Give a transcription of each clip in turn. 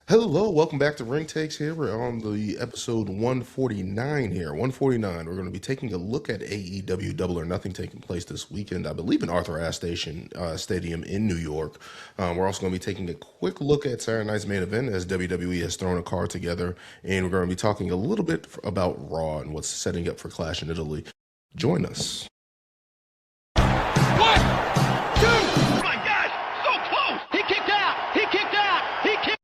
Hello, welcome back to Ring Takes here. We're on the episode 149 here. 149. We're going to be taking a look at AEW Double or Nothing taking place this weekend, I believe in Arthur Ashe Stadium in New York. We're also going to be taking a quick look at Saturday night's main event as WWE has thrown a card together. And we're going to be talking a little bit about Raw and what's setting up for Clash in Italy. Join us. One, two, oh my God, so close. He kicked out. He kicked out. He kicked.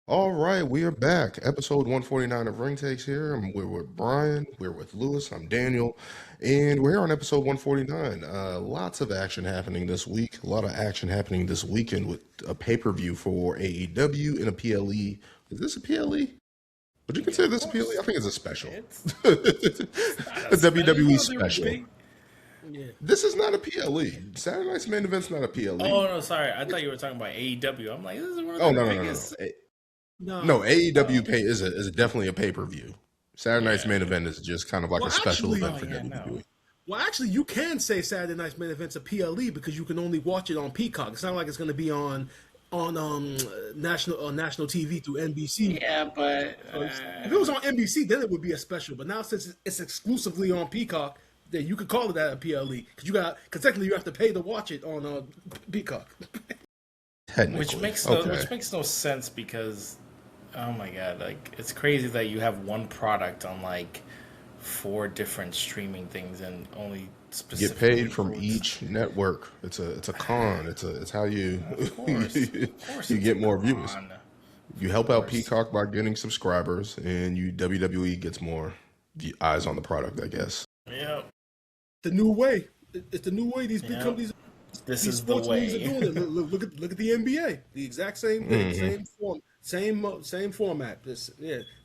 All right, we are back. Episode 149 of Ring Takes here. We're with Brian, we're with Lewis, I'm Daniel, and we're here on episode 149. Lots of action happening this week. A lot of action happening this weekend with a pay-per-view for AEW and a PLE. Is this a PLE? Would you consider this a PLE? I think it's a special. A WWE special. Yeah. This is not a PLE. Saturday night's main event's not a PLE. Oh no, sorry. I thought you were talking about AEW. I'm like, this is one of Oh, the no. biggest. No, AEW pay is definitely a pay-per-view. Saturday night's main event is just kind of like a special event for WWE. Well, actually, you can say Saturday Night's main event's a PLE because you can only watch it on Peacock. It's not like it's going to be on national TV through NBC. Yeah, but If it was on NBC, then it would be a special. But now since it's exclusively on Peacock, then you could call it that a PLE because technically you have to pay to watch it on Peacock. Technically, which makes no sense because, oh my God, like it's crazy that you have one product on like 4 different streaming things and only get specifically paid from each network. It's a con. It's how you Of course you it's get a more con. viewers. You help out course. Peacock by getting subscribers, and WWE gets more eyes on the product, I guess. Yeah, The new way. It's the new way these big Yeah. companies. this These is the sports leagues are way. doing it. Look at the NBA. The exact same thing, same format. This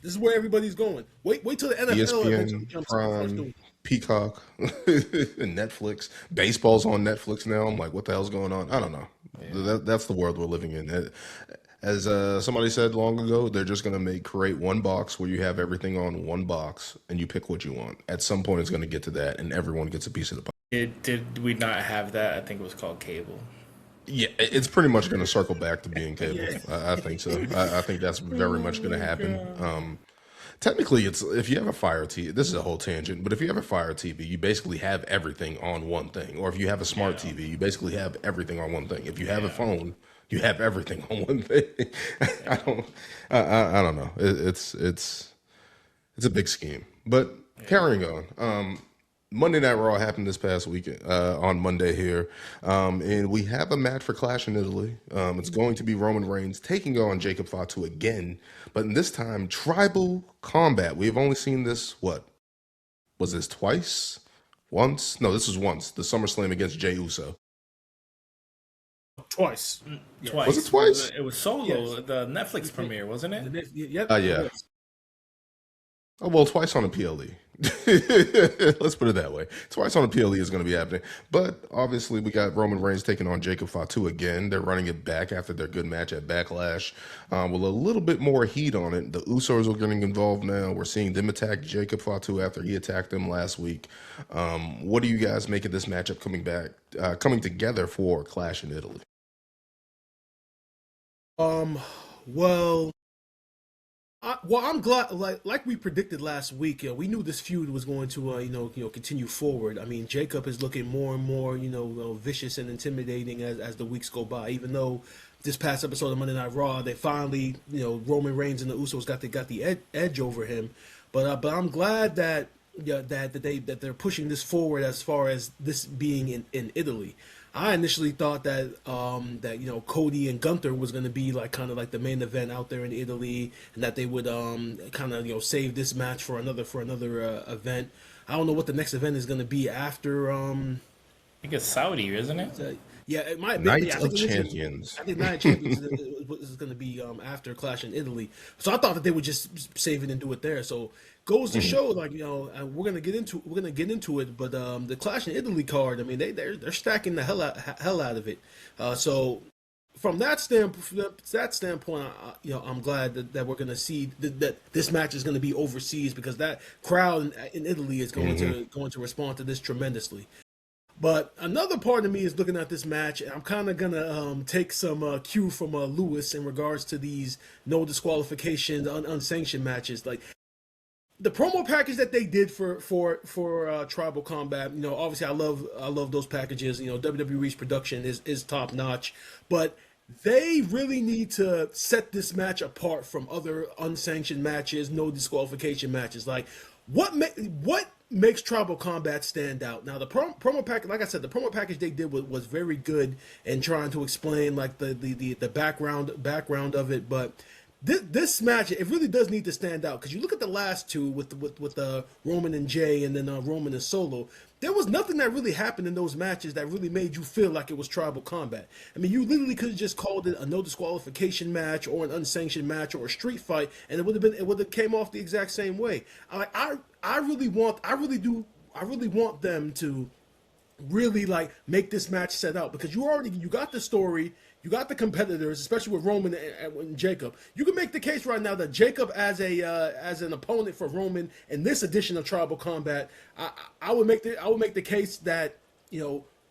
is where everybody's going. Wait till the NFL eventually ESPN, jumps in first Prime, doing it. Peacock, and Netflix. Baseball's on Netflix now. I'm like, what the hell's going on? I don't know. That's the world we're living in. As somebody said long ago, they're just going to create one box where you have everything on one box and you pick what you want. At some point, it's going to get to that, and everyone gets a piece of the pie. Did we not have that? I think it was called cable. Yeah, it's pretty much going to circle back to being cable. I think so. I think that's very much going to happen. Technically, it's if you have a Fire TV. This is a whole tangent, but if you have a Fire TV, you basically have everything on one thing. Or if you have a smart TV, you basically have everything on one thing. If you have a phone, you have everything on one thing. I don't know. It's a big scheme. But carrying on. Monday Night Raw happened this past weekend on Monday here, and we have a match for Clash in Italy. It's going to be Roman Reigns taking on Jacob Fatu again, but in this time tribal combat. We've only seen this. What was this twice? Once? No, this was once. The SummerSlam against Jey Uso. Twice. Twice. Was it twice? It was solo. Yes. The Netflix premiere, wasn't it? Yep. Yeah. Oh, well, twice on a PLE. Let's put it that way. Twice on a PLE is going to be happening. But obviously, we got Roman Reigns taking on Jacob Fatu again. They're running it back after their good match at Backlash with a little bit more heat on it. The Usos are getting involved now. We're seeing them attack Jacob Fatu after he attacked them last week. What do you guys make of this matchup coming together for Clash in Italy? Well, I'm glad. Like we predicted last week, we knew this feud was going to, continue forward. I mean, Jacob is looking more and more, vicious and intimidating as the weeks go by. Even though this past episode of Monday Night Raw, they finally, Roman Reigns and the Usos got the edge over him. But I'm glad that that they're pushing this forward as far as this being in Italy. I initially thought that Cody and Gunther was going to be kind of like the main event out there in Italy, and that they would kind of save this match for another event. I don't know what the next event is going to be after. I think it's Saudi, isn't it? Yeah, it might be. Night Yeah, of Champions. I think Night of Champions is going to be after Clash in Italy. So I thought that they would just save it and do it there. So goes to show, we're gonna get into it. But the Clash in Italy card, I mean, they're stacking the hell out of it. So from that standpoint, I'm glad that we're going to see that this match is going to be overseas, because that crowd in Italy is going to respond to this tremendously. But another part of me is looking at this match, and I'm kind of gonna take some cue from Lewis in regards to these no disqualification, unsanctioned matches. Like the promo package that they did for Tribal Combat, obviously I love those packages. WWE's production is top notch, but they really need to set this match apart from other unsanctioned matches, no disqualification matches. Like what makes Tribal Combat stand out? Now the promo package, like I said, the promo package they did was very good in trying to explain like the background of it, but this match, it really does need to stand out, because you look at the last two with Roman and Jay, and then Roman and Solo. There was nothing that really happened in those matches that really made you feel like it was Tribal Combat. I mean, you literally could have just called it a no disqualification match or an unsanctioned match or a street fight, and it would have came off the exact same way. I really want them to really like make this match set out, because you got the story, you got the competitors, especially with Roman and Jacob. You can make the case right now that Jacob as an opponent for Roman in this edition of Tribal Combat, I would make the case that,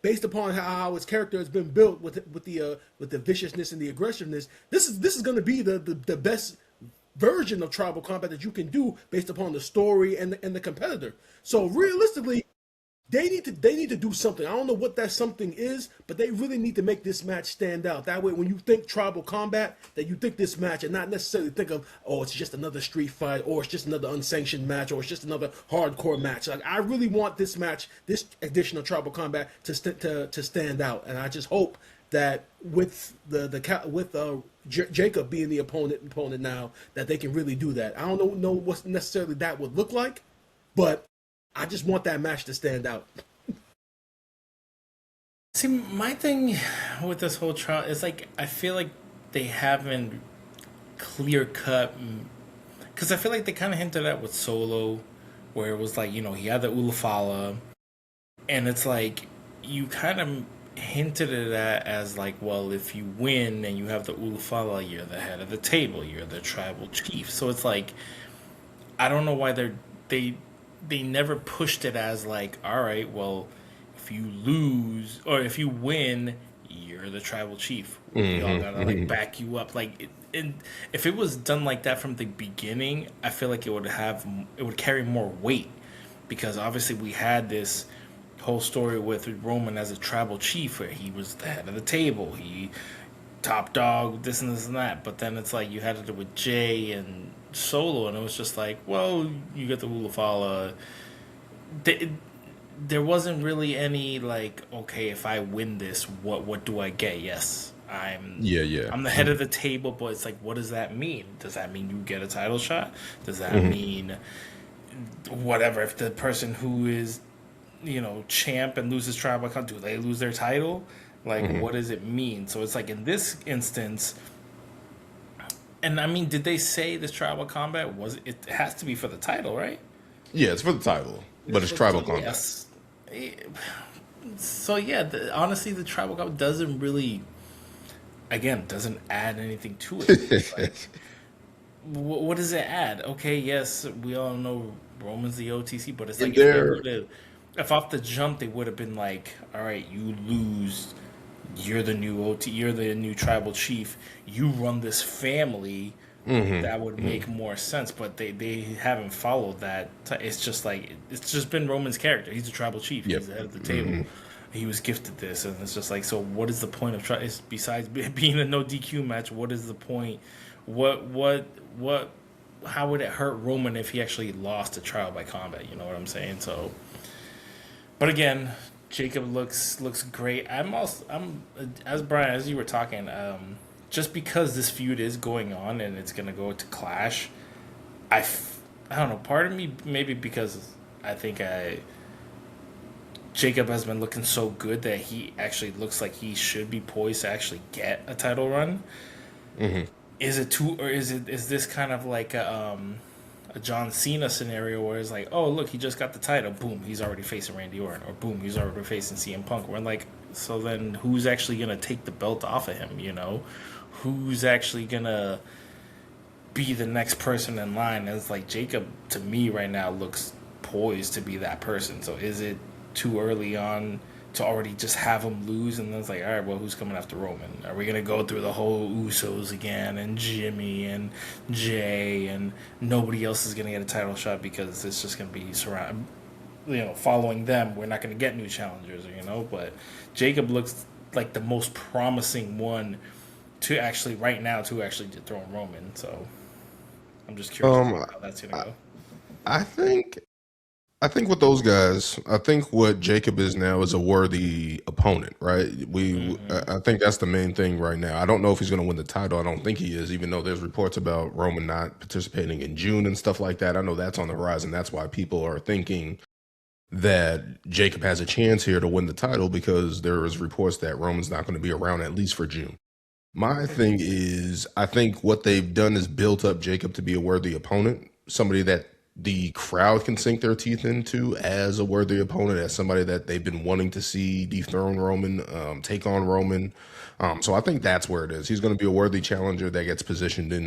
based upon how his character has been built with the viciousness and the aggressiveness, this is going to be the best version of Tribal Combat that you can do based upon the story and the competitor. So realistically, they need to do something. I don't know what that something is, but they really need to make this match stand out. That way, when you think Tribal Combat, that you think this match, and not necessarily think of, it's just another street fight, or it's just another unsanctioned match, or it's just another hardcore match. Like, I really want this match, this edition of Tribal Combat, to stand out, and I just hope that with Jacob being the opponent now, that they can really do that. I don't know what necessarily that would look like, but I just want that match to stand out. See, my thing with this whole trial is like, I feel like they haven't clear cut, because I feel like they kind of hinted at with Solo, where it was like, he had the Ulafala, and it's like you kind of hinted it at as like, well, if you win and you have the Ulafala, you're the head of the table, you're the tribal chief. So it's like, I don't know why they never pushed it as like, all right, well, if you lose or if you win, you're the tribal chief. We all gotta like back you up. Like, if it was done like that from the beginning, I feel like it would carry more weight, because obviously we had this whole story with Roman as a tribal chief, where he was the head of the table, he top dog, this and this and that. But then it's like you had it with Jay and Solo, and it was just like, well, you get the Ulafala. There wasn't really any like, okay, if I win this, what do I get? Yes, I'm the head of the table, but it's like, what does that mean? Does that mean you get a title shot? Does that mean whatever? If the person who is champ and loses tribal account, do they lose their title? Like, what does it mean? So it's like, in this instance, and I mean, did they say this Tribal Combat it has to be for the title, right? Yeah, it's for the title, but it's Tribal Combat. Yes. So yeah, honestly, the Tribal Combat doesn't really, doesn't add anything to it. Like, what does it add? Okay, yes, we all know Roman's the OTC, but it's like, if off the jump they would have been like, all right, you lose, you're the new you're the new tribal chief, you run this family, that would make more sense. But they haven't followed that. It's just like, it's just been Roman's character. He's a tribal chief. He's the head of the table. He was gifted this, and it's just like, so what is the point of besides being a no DQ match? What is the point? How would it hurt Roman if he actually lost a trial by combat? You know what I'm saying? So, but again, Jacob looks great. I'm as Brian, as you were talking, just because this feud is going on and it's gonna go to Clash, I don't know. Part of me, maybe because I think Jacob has been looking so good that he actually looks like he should be poised to actually get a title run. Is it or is this kind of like a John Cena scenario where it's like, oh look, he just got the title, boom, he's already facing Randy Orton, or boom, he's already facing CM Punk. We're like, So then, who's actually gonna take the belt off of him? Who's actually gonna be the next person in line? And it's like Jacob to me right now looks poised to be that person. So is it too early on to already just have him lose? And then it's like, all right, well, who's coming after Roman? Are we gonna go through the whole Usos again and Jimmy and Jay and nobody else is gonna get a title shot because it's just gonna be surrounded? Following them, we're not going to get new challengers, But Jacob looks like the most promising one to actually right now to actually dethrone Roman. So I'm just curious how that's going to go. I think with those guys, I think what Jacob is now is a worthy opponent, right? I think that's the main thing right now. I don't know if he's going to win the title. I don't think he is, even though there's reports about Roman not participating in June and stuff like that. I know that's on the horizon. That's why people are thinking that Jacob has a chance here to win the title because there is reports that Roman's not going to be around at least for June. My thing is, I think what they've done is built up Jacob to be a worthy opponent, somebody that the crowd can sink their teeth into as a worthy opponent, as somebody that they've been wanting to see dethrone Roman, take on Roman. So I think that's where it is. He's going to be a worthy challenger that gets positioned in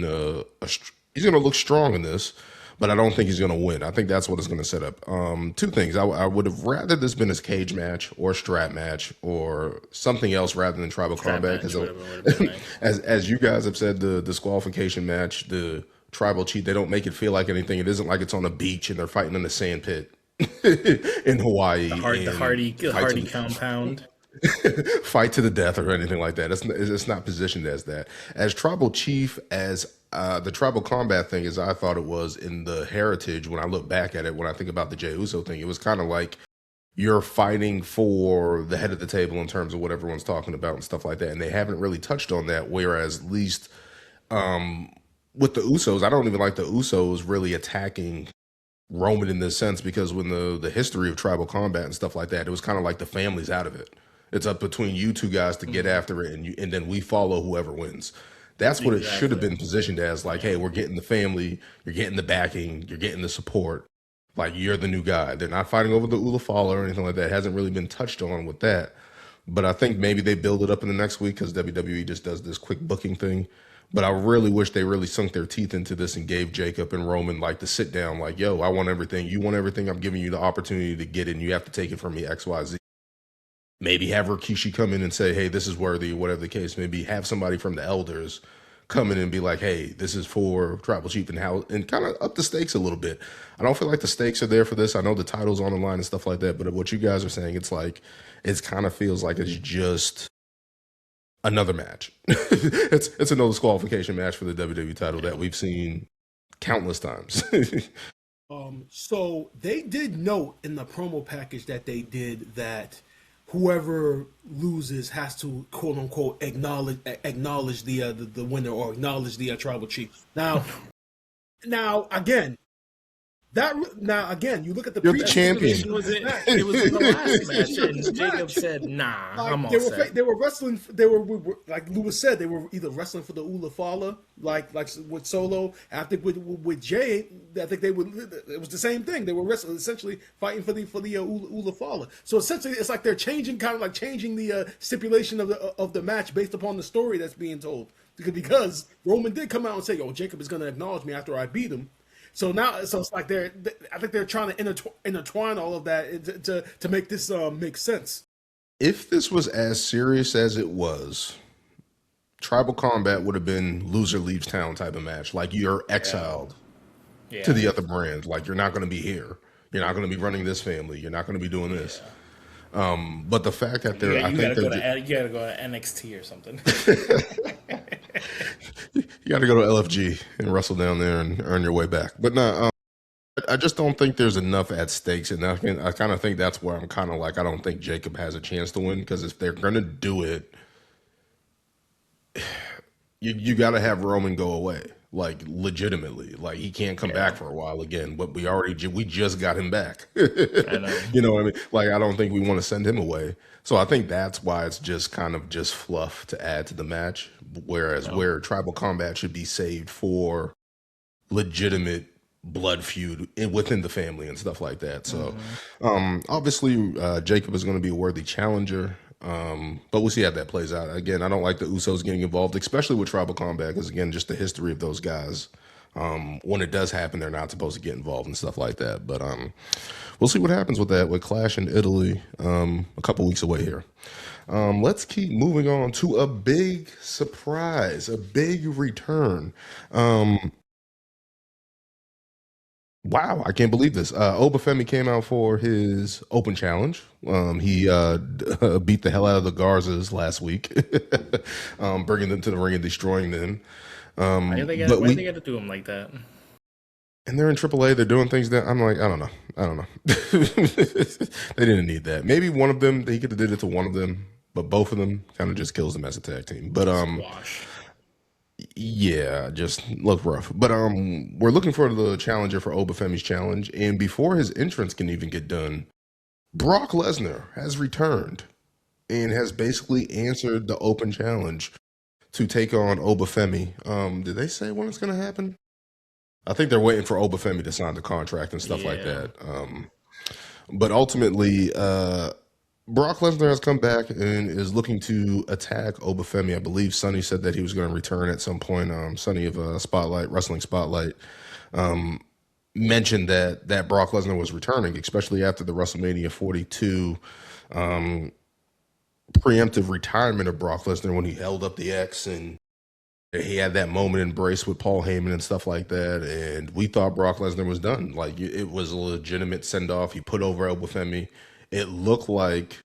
he's going to look strong in this. But I don't think he's going to win. I think that's what it's going to set up. Two things. I would have rather this been a cage match or strap match or something else rather than tribal combat. Because as you guys have said, the disqualification match, the tribal cheat, they don't make it feel like anything. It isn't like it's on a beach and they're fighting in a sand pit in Hawaii. The Hardy compound. Fight to the death or anything like that. It's not positioned as that. As tribal chief, as the tribal combat thing, as I thought it was in the heritage, when I look back at it, when I think about the Jey Uso thing, it was kind of like you're fighting for the head of the table in terms of what everyone's talking about and stuff like that. And they haven't really touched on that. Whereas at least with the Usos, I don't even like the Usos really attacking Roman in this sense, because when the history of tribal combat and stuff like that, it was kind of like the family's out of it. It's up between you two guys to get after it, and then we follow whoever wins. That's what it should have been positioned as. Like, hey, we're getting the family, you're getting the backing, you're getting the support. Like, you're the new guy. They're not fighting over the Ulafala or anything like that. It hasn't really been touched on with that. But I think maybe they build it up in the next week because WWE just does this quick booking thing. But I really wish they really sunk their teeth into this and gave Jacob and Roman like the sit down, like, yo, I want everything. You want everything. I'm giving you the opportunity to get it, and you have to take it from me, XYZ. Maybe have Rikishi come in and say, hey, this is worthy, whatever the case. Maybe have somebody from the elders come in and be like, hey, this is for Tribal Chief, and kind of up the stakes a little bit. I don't feel like the stakes are there for this. I know the title's on the line and stuff like that, but what you guys are saying, it's like, it kind of feels like it's just another match. it's another disqualification match for the WWE title that we've seen countless times. So they did note in the promo package that they did that whoever loses has to quote unquote acknowledge the winner, or acknowledge the tribal chief. Now again, you look at the You're the champion. It was in the last match, and Jacob said, "Nah, I'm all set." They were wrestling. They were like Lewis said. They were either wrestling for the Ulafala, like with Solo. I think with Jade, I think it was the same thing. They were wrestling, essentially fighting for the Ulafala. So essentially, it's like they're changing the stipulation of the match based upon the story that's being told. Because Roman did come out and say, "Oh, Jacob is going to acknowledge me after I beat him." So it's like I think they're trying to intertwine all of that to make this make sense. If this was as serious as it was, Tribal Combat would have been loser leaves town type of match. Like, you're exiled to the other brand. Like, you're not going to be here. You're not going to be running this family. You're not going to be doing this. But the fact that they're, you gotta go to NXT or something. You got to go to LFG and wrestle down there and earn your way back. But no, I just don't think there's enough at stakes, and I kind of think that's where I'm kind of like, I don't think Jacob has a chance to win, because if they're gonna do it, you got to have Roman go away, like, legitimately. Like, he can't come back for a while again. But we just got him back. I know. You know what I mean? Like, I don't think we want to send him away. So I think that's why it's just kind of just fluff to add to the match. Whereas where Tribal Combat should be saved for legitimate blood feud within the family and stuff like that. So obviously Jacob is going to be a worthy challenger. But we'll see how that plays out. Again, I don't like the Usos getting involved, especially with Tribal Combat, because again, just the history of those guys. When it does happen, they're not supposed to get involved and stuff like that. But we'll see what happens with that with Clash in Italy a couple weeks away here. Let's keep moving on to a big surprise, a big return. Wow, I can't believe this. Obafemi came out for his open challenge. He beat the hell out of the Garzas last week, bringing them to the ring and destroying them. Why they got to do him like that? And they're in AAA. They're doing things that I'm like, I don't know. They didn't need that. Maybe one of them, he could have did it to one of them, but both of them kind of just kills them as a tag team. But Squash. yeah, just look rough. But we're looking for the challenger for Obafemi's challenge, and before his entrance can even get done, Brock Lesnar has returned and has basically answered the open challenge to take on Obafemi. Did they say when it's going to happen? I think they're waiting for Obafemi to sign the contract and stuff like that. But ultimately, Brock Lesnar has come back and is looking to attack Obafemi. I believe Sonny said that he was going to return at some point. Sonny of Wrestling Spotlight, mentioned that Brock Lesnar was returning, especially after the WrestleMania 42 preemptive retirement of Brock Lesnar when he held up the X and he had that moment embrace with Paul Heyman and stuff like that. And we thought Brock Lesnar was done. Like, it was a legitimate send-off. He put over Obafemi. It looked like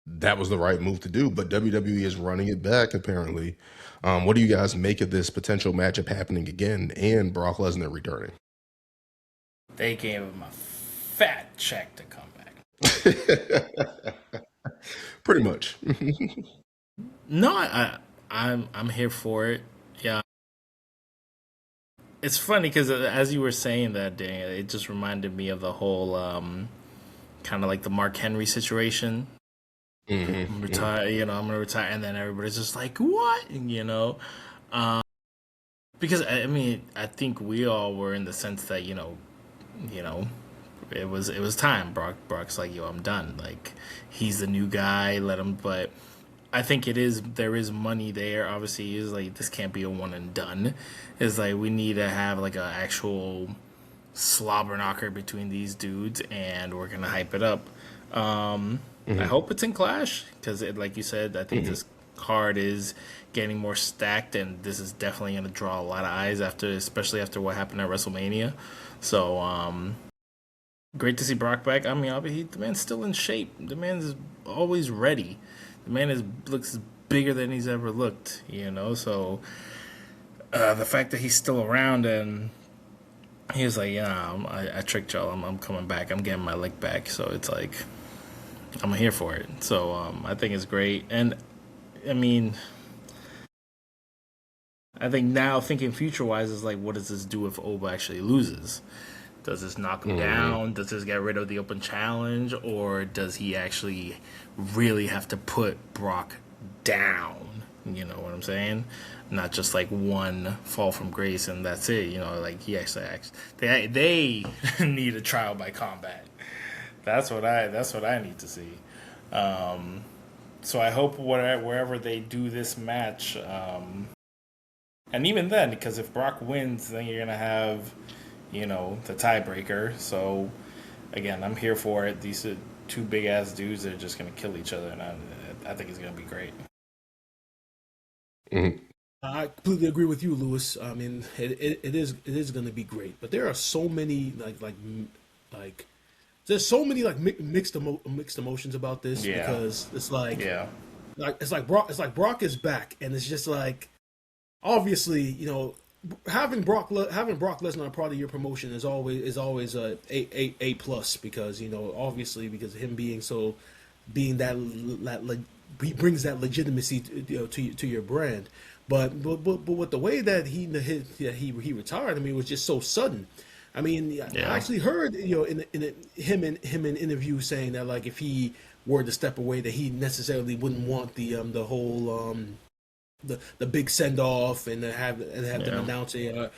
that was the right move to do, but WWE is running it back, apparently. What do you guys make of this potential matchup happening again and Brock Lesnar returning? They gave him a fat check to come back. Pretty much. No, I'm here for it. Yeah. It's funny because as you were saying that, Daniel, it just reminded me of the whole kind of like the Mark Henry situation. I'm retire, I'm gonna retire, and then everybody's just like, "What?" Because I mean, I think we all were in the sense that it was time. Brock's like, "Yo, I'm done." Like, he's the new guy. Let him. But I think there is money there. Obviously, is like this can't be a one and done. It's like we need to have like an actual slobber knocker between these dudes, and we're gonna hype it up. I hope it's in Clash because, like you said, I think this card is getting more stacked, and this is definitely going to draw a lot of eyes especially after what happened at WrestleMania. So, great to see Brock back. I mean, the man's still in shape. The man's always ready. The man looks bigger than he's ever looked. So the fact that he's still around and he was like, "Yeah, I tricked y'all. I'm coming back. I'm getting my lick back." So it's like, I'm here for it. So I think it's great. And I mean, I think now thinking future-wise is like, what does this do if Oba actually loses? Does this knock him down? Does this get rid of the open challenge? Or does he actually really have to put Brock down? You know what I'm saying? Not just like one fall from grace and that's it. Like he actually they need a trial by combat. That's what I need to see. So I hope wherever they do this match, and even then, because if Brock wins, then you're gonna have, the tiebreaker. So again, I'm here for it. These are two big ass dudes that are just gonna kill each other, and I think it's gonna be great. I completely agree with you, Lewis. I mean, it is going to be great, but there are so many like there's so many like mixed emotions about this because it's like it's like Brock is back, and it's just like obviously having Brock Lesnar part of your promotion is always a plus because obviously because of him being that he brings that legitimacy to your brand. But with the way that he retired, I mean, it was just so sudden. I mean, I actually heard in him in interviews saying that like if he were to step away, that he necessarily wouldn't want the whole the big send off and have them announce a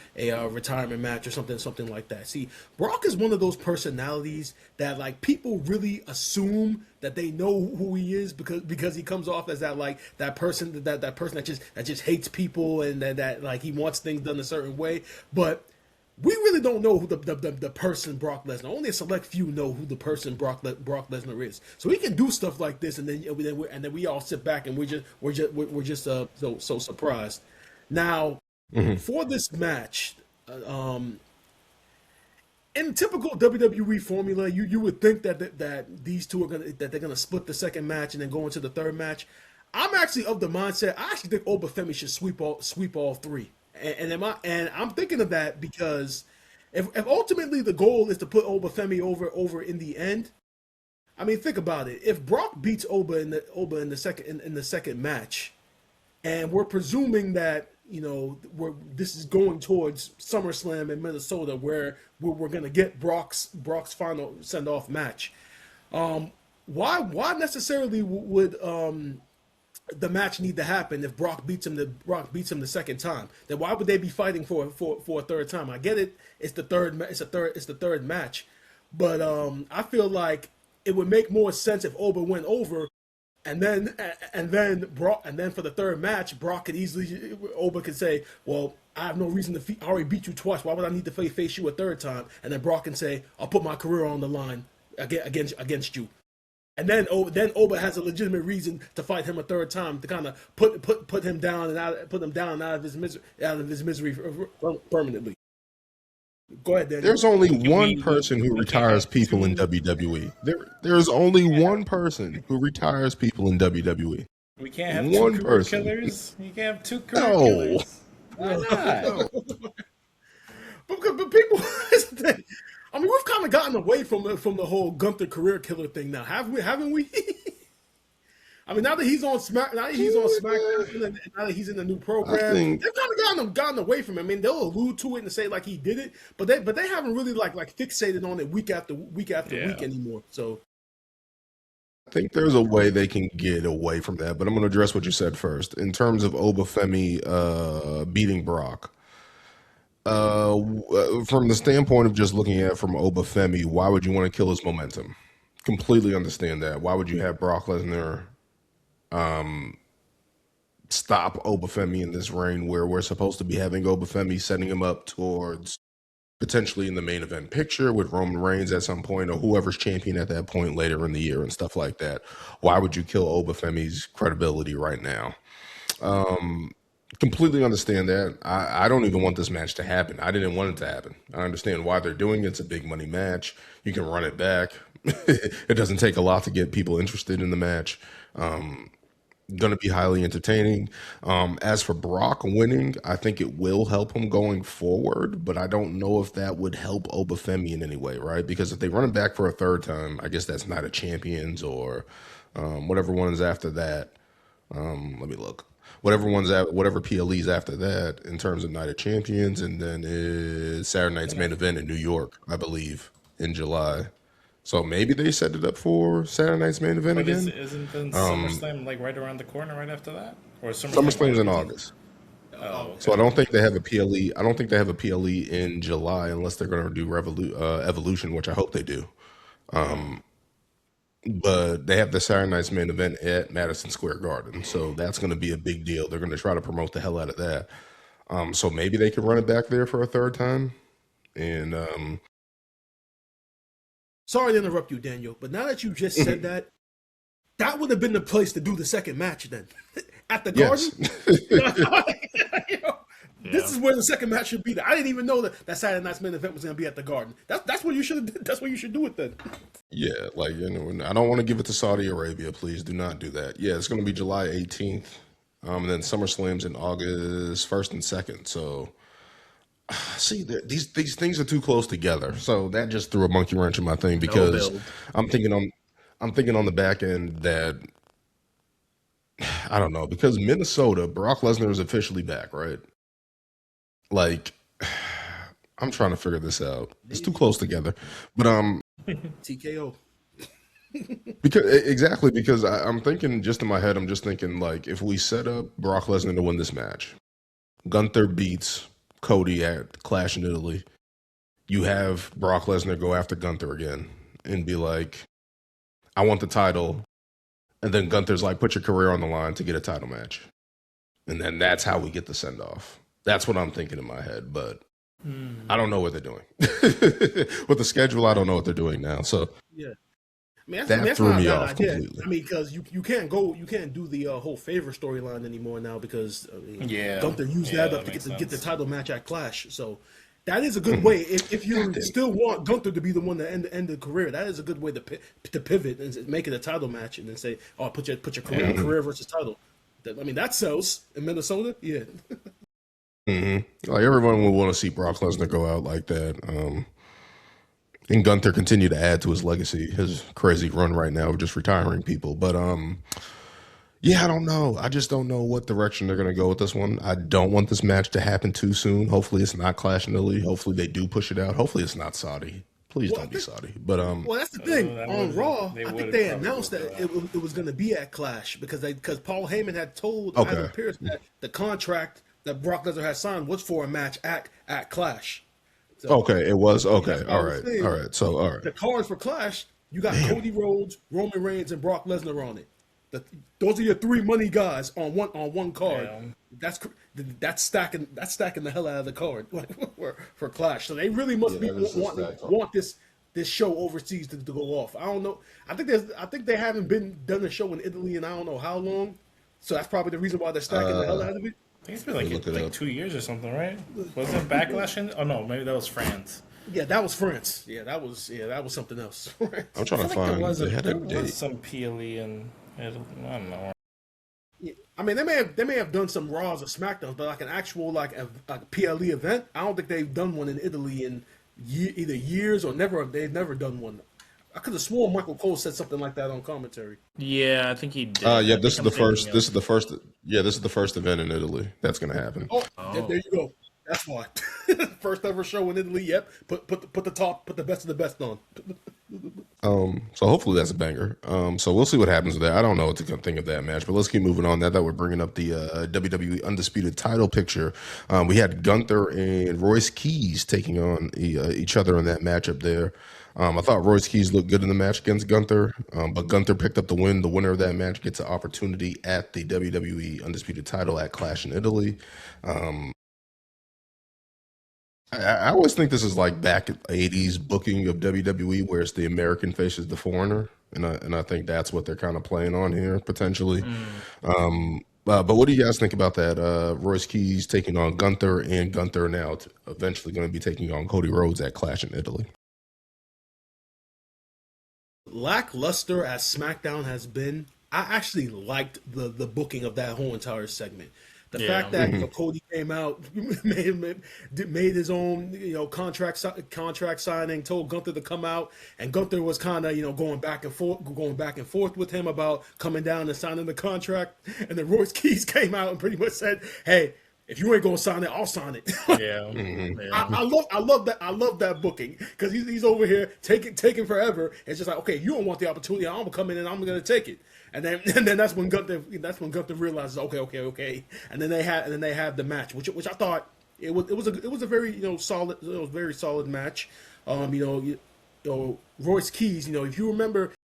retirement match or something like that. See, Brock is one of those personalities that like people really assume that they know who he is because he comes off as that person that just hates people and that like he wants things done a certain way, but we really don't know who the person Brock Lesnar. Only a select few know who the person Brock Lesnar is. So he can do stuff like this, and then we all sit back and we're just so surprised. Now, for this match, in typical WWE formula, you would think that these two they're gonna split the second match and then go into the third match. I'm actually of the mindset. I actually think Obafemi should sweep all three. And I'm thinking of that because if ultimately the goal is to put Obafemi over in the end, I mean think about it. If Brock beats Oba in the second match, and we're presuming that this is going towards SummerSlam in Minnesota where we're gonna get Brock's final send off match, why necessarily would the match need to happen if Brock beats him the second time? Then why would they be fighting for a third time? I get it. It's the third match, but I feel like it would make more sense if Oba went over, and then for the third match, Oba could say, "Well, I have no reason to. I already beat you twice. Why would I need to face you a third time?" And then Brock can say, "I'll put my career on the line against you." And then Oba has a legitimate reason to fight him a third time to kind of put him down and out of his misery permanently. Go ahead, Daniel. There's only one person who retires people in WWE. There's only one person who retires people in WWE. We can't have two career killers. You can't have two career killers. Why not? But people, I mean, we've kind of gotten away from the whole Gunther career killer thing now, haven't we? I mean, now that he's on SmackDown, and now that he's in the new program, they've kind of gotten away from it. I mean, they'll allude to it and say like he did it, but they haven't really like fixated on it week after week anymore. So I think there's a way they can get away from that, but I'm going to address what you said first in terms of Obafemi beating Brock. From the standpoint of just looking at it from Obafemi, why would you want to kill his momentum? Completely understand that. Why would you have Brock Lesnar stop Obafemi in this reign where we're supposed to be having Obafemi setting him up towards potentially in the main event picture with Roman Reigns at some point or whoever's champion at that point later in the year and stuff like that? Why would you kill Obafemi's credibility right now? Completely understand that. I don't even want this match to happen. I didn't want it to happen. I understand why they're doing it. It's a big money match. You can run it back. It doesn't take a lot to get people interested in the match. Going to be highly entertaining. As for Brock winning, I think it will help him going forward, but I don't know if that would help Obafemi in any way, right? Because if they run it back for a third time, I guess that's Night of Champions or whatever one's after that. Let me look. Whatever PLE's after that in terms of Night of Champions, and then is Saturday night's main event in New York, I believe, in July. So maybe they set it up for Saturday night's main event again. Isn't then SummerSlam like right around the corner right after that? Or SummerSlam's in August. Oh, okay. So I don't think they have a PLE. I don't think they have a PLE in July unless they're going to do Evolution, which I hope they do. But they have the Saturday night's main event at Madison Square Garden, so that's going to be a big deal. They're going to try to promote the hell out of that. So maybe they can run it back there for a third time. And sorry to interrupt you, Daniel, but now that you just said that, that would have been the place to do the second match then. At the Garden? This is where the second match should be. I didn't even know that Saturday night's main event was going to be at the Garden. That's what you should. That's what you should do it then. Yeah, like I don't want to give it to Saudi Arabia. Please do not do that. Yeah, it's going to be July 18th, and then SummerSlam's in August 1st and 2nd. So, see, these things are too close together. So that just threw a monkey wrench in my thing because I'm thinking on the back end that I don't know, because Minnesota, Brock Lesnar is officially back, right? Like, I'm trying to figure this out. It's too close together. But TKO. Because I'm thinking just in my head, I'm just thinking like if we set up Brock Lesnar to win this match, Gunther beats Cody at Clash in Italy. You have Brock Lesnar go after Gunther again and be like, I want the title. And then Gunther's like, put your career on the line to get a title match. And then that's how we get the send off. That's what I'm thinking in my head, but I don't know what they're doing. With the schedule, I don't know what they're doing now. So Yeah. I mean, that that's threw not a me bad off idea. completely. I mean, because you can't do the whole favor storyline anymore now because Yeah. Gunther used Yeah, that up that to makes get the sense. title match at Clash. So that is a good way. If you still want Gunther to be the one to end the career, that is a good way to pivot and make it a title match and then say, oh, put your career versus title. I mean, that sells in Minnesota. Yeah. Like everyone will want to see Brock Lesnar go out like that. And Gunther continue to add to his legacy, his crazy run right now of just retiring people. But yeah, I don't know. I just don't know what direction they're gonna go with this one. I don't want this match to happen too soon. Hopefully it's not Clash in Italy. Hopefully they do push it out. Hopefully it's not Saudi. Please Well, don't be Saudi. But Well, that's the thing. that On would- Raw, they I would think they probably announced go for that it was going to be at Clash because Paul Heyman had told Okay. Adam Pearce that the contract that Brock Lesnar had signed was for a match at Clash. So okay, it was okay. that's what I All was right. saying. All right. So all the right. cards for Clash, you got Cody Rhodes, Roman Reigns, and Brock Lesnar on it. Those are your three money guys on one card. Yeah. That's stacking the hell out of the card for Clash. So they really must Yeah, that is a want stacked card. want this show overseas to go off. I don't know. I think they haven't done a show in Italy in I don't know how long. So that's probably the reason why they're stacking the hell out of it. I think it's been Look it like up. 2 years or something, right? Wasn't Backlash in? Oh no, maybe that was France. Yeah, that was France. Yeah, that was something else. I'm trying to I feel like find they had a there was date. some PLE and I don't know. Yeah. I mean, they may have done some Raws or Smackdowns, but like an actual like a PLE event, I don't think they've done one in Italy in either years or never. They've never done one. I could have sworn Michael Cole said something like that on commentary. Yeah, I think he did. Yeah, I this is think the I'm thinking first. of- This is the first. Yeah, this is the first event in Italy that's going to happen. Oh, there you go. That's why. First ever show in Italy. Yep. Put the best of the best on. So hopefully that's a banger. So we'll see what happens with that. I don't know what to think of that match, but let's keep moving on. That we're bringing up the WWE Undisputed title picture. We had Gunther and Royce Keys taking on each other in that matchup there. I thought Royce Keys looked good in the match against Gunther, but Gunther picked up the win. The winner of that match gets an opportunity at the WWE Undisputed title at Clash in Italy. I always think this is like back 80s booking of WWE where it's the American faces the foreigner. And I think that's what they're kind of playing on here potentially. But what do you guys think about that? Royce Keys taking on Gunther and Gunther now eventually going to be taking on Cody Rhodes at Clash in Italy. Lackluster as SmackDown has been, I actually liked the booking of that whole entire segment. The fact that Cody came out, made his own contract signing, told Gunther to come out, and Gunther was kind of going back and forth with him about coming down and signing the contract, and then Royce Keys came out and pretty much said, "Hey, if you ain't gonna sign it, I'll sign it." Yeah. I love that booking because he's over here taking forever. It's just like, okay, you don't want the opportunity, I'm gonna come in and I'm gonna take it. And then that's when Gunther realizes, okay. And then they have the match, which I thought it was a very solid, very solid match. Royce Keys, if you remember,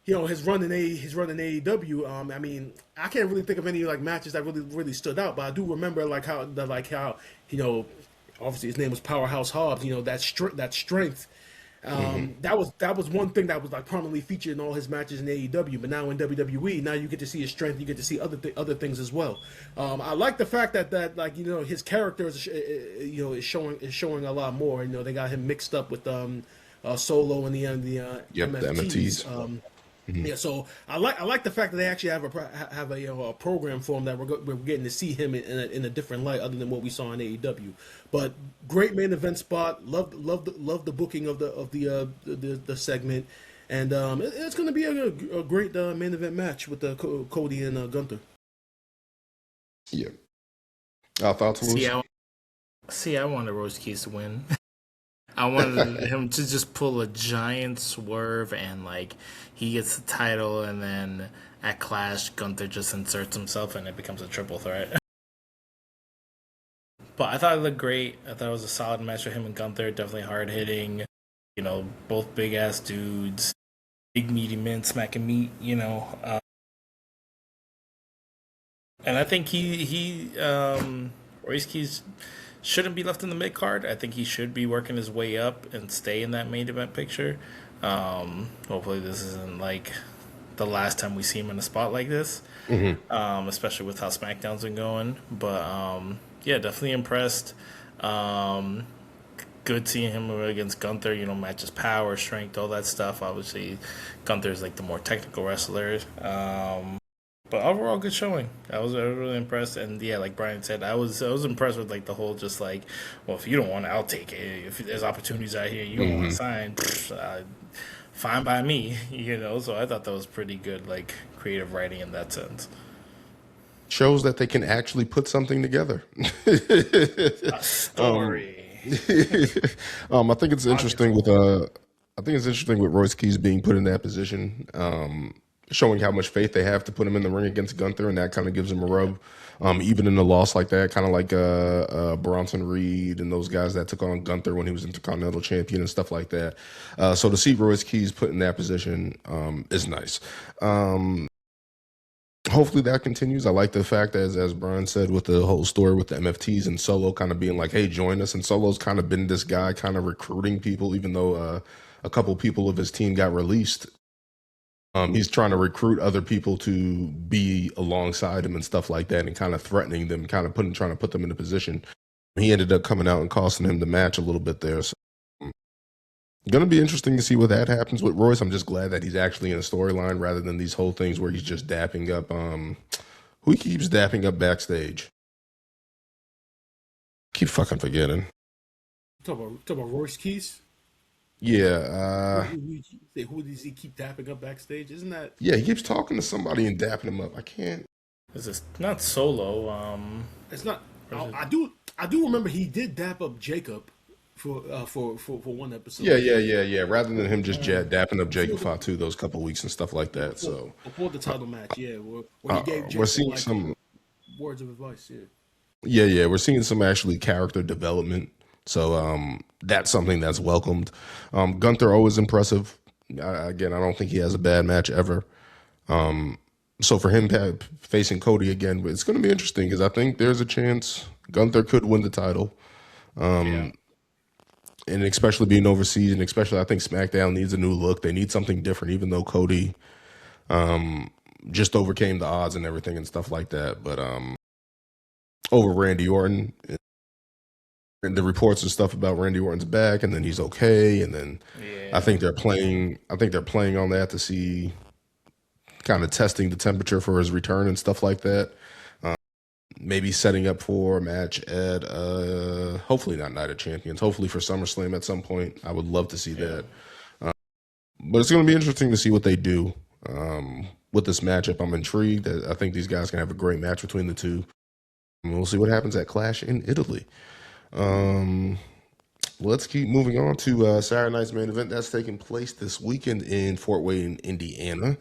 his run in AEW. I mean, I can't really think of any like matches that really stood out, but I do remember how obviously his name was Powerhouse Hobbs. That strength. That was one thing that was like prominently featured in all his matches in AEW, but now in WWE, now you get to see his strength, you get to see other things as well. I like the fact that like his character is showing a lot more. They got him mixed up with Solo and the MFTs. Yeah, so I like the fact that they actually have a program for him that we're getting to see him in a different light other than what we saw in AEW. But great main event spot. Love the booking of the segment, and it's going to be a great main event match with Cody and Gunther. Yeah. Thoughts, Louis? See, I wanted Rose Keys to win. I wanted him to just pull a giant swerve and like he gets the title, and then at Clash, Gunther just inserts himself and it becomes a triple threat. But I thought it looked great. I thought it was a solid match for him and Gunther. Definitely hard hitting. You know, both big ass dudes, big meaty men smacking meat. You know, and I think Royce Keys shouldn't be left in the mid card. I think he should be working his way up and stay in that main event picture. Hopefully, this isn't like the last time we see him in a spot like this, especially with how SmackDown's been going. But yeah, definitely impressed. Good seeing him against Gunther. You know, matches power, strength, all that stuff. Obviously, Gunther's like the more technical wrestler. But overall, good showing. I was really impressed, and yeah, like Brian said, I was impressed with like the whole just like, well, if you don't want it, I'll take it. If there's opportunities out here you don't want to sign, fine by me, you know. So I thought that was pretty good, like creative writing in that sense. Shows that they can actually put something together. A story. I think it's interesting with Royce Keys being put in that position. Showing how much faith they have to put him in the ring against Gunther, and that kind of gives him a rub. Even in a loss like that, kind of like Bronson Reed and those guys that took on Gunther when he was Intercontinental Champion and stuff like that. So to see Royce Keys put in that position is nice. Hopefully that continues. I like the fact that, as Brian said, with the whole story with the MFTs and Solo kind of being like, hey, join us. And Solo's kind of been this guy kind of recruiting people, even though a couple people of his team got released. He's trying to recruit other people to be alongside him and stuff like that, and kind of threatening them, kind of trying to put them in a position. He ended up coming out and costing him the match a little bit there. So, going to be interesting to see what that happens with Royce. I'm just glad that he's actually in a storyline rather than these whole things where he's just dapping up. Who he keeps dapping up backstage? Keep fucking forgetting. Talk about Royce Keys. Yeah. Who does he keep dapping up backstage? Isn't that? Yeah, he keeps talking to somebody and dapping him up. I can't. This is not Solo. It's not. I do remember he did dap up Jacob for one episode. Yeah. Rather than him just dapping up Jacob Fatu those couple weeks and stuff like that. So before the title match, yeah, where he gave Jacob, we're seeing like, some words of advice. Yeah. Yeah, we're seeing some actually character development. So that's something that's welcomed. Gunther always impressive. Again, I don't think he has a bad match ever. So for him facing Cody again, it's going to be interesting because I think there's a chance Gunther could win the title. And especially being overseas, and especially I think SmackDown needs a new look. They need something different, even though Cody just overcame the odds and everything and stuff like that. But over Randy Orton, and the reports and stuff about Randy Orton's back, and then he's okay, and then I think they're playing on that to see, kind of testing the temperature for his return and stuff like that. Maybe setting up for a match at hopefully not Night of Champions, hopefully for SummerSlam at some point. I would love to see that. But it's going to be interesting to see what they do with this matchup. I'm intrigued. I think these guys can have a great match between the two. And we'll see what happens at Clash in Italy. Let's keep moving on to Saturday night's main event that's taking place this weekend in Fort Wayne, Indiana.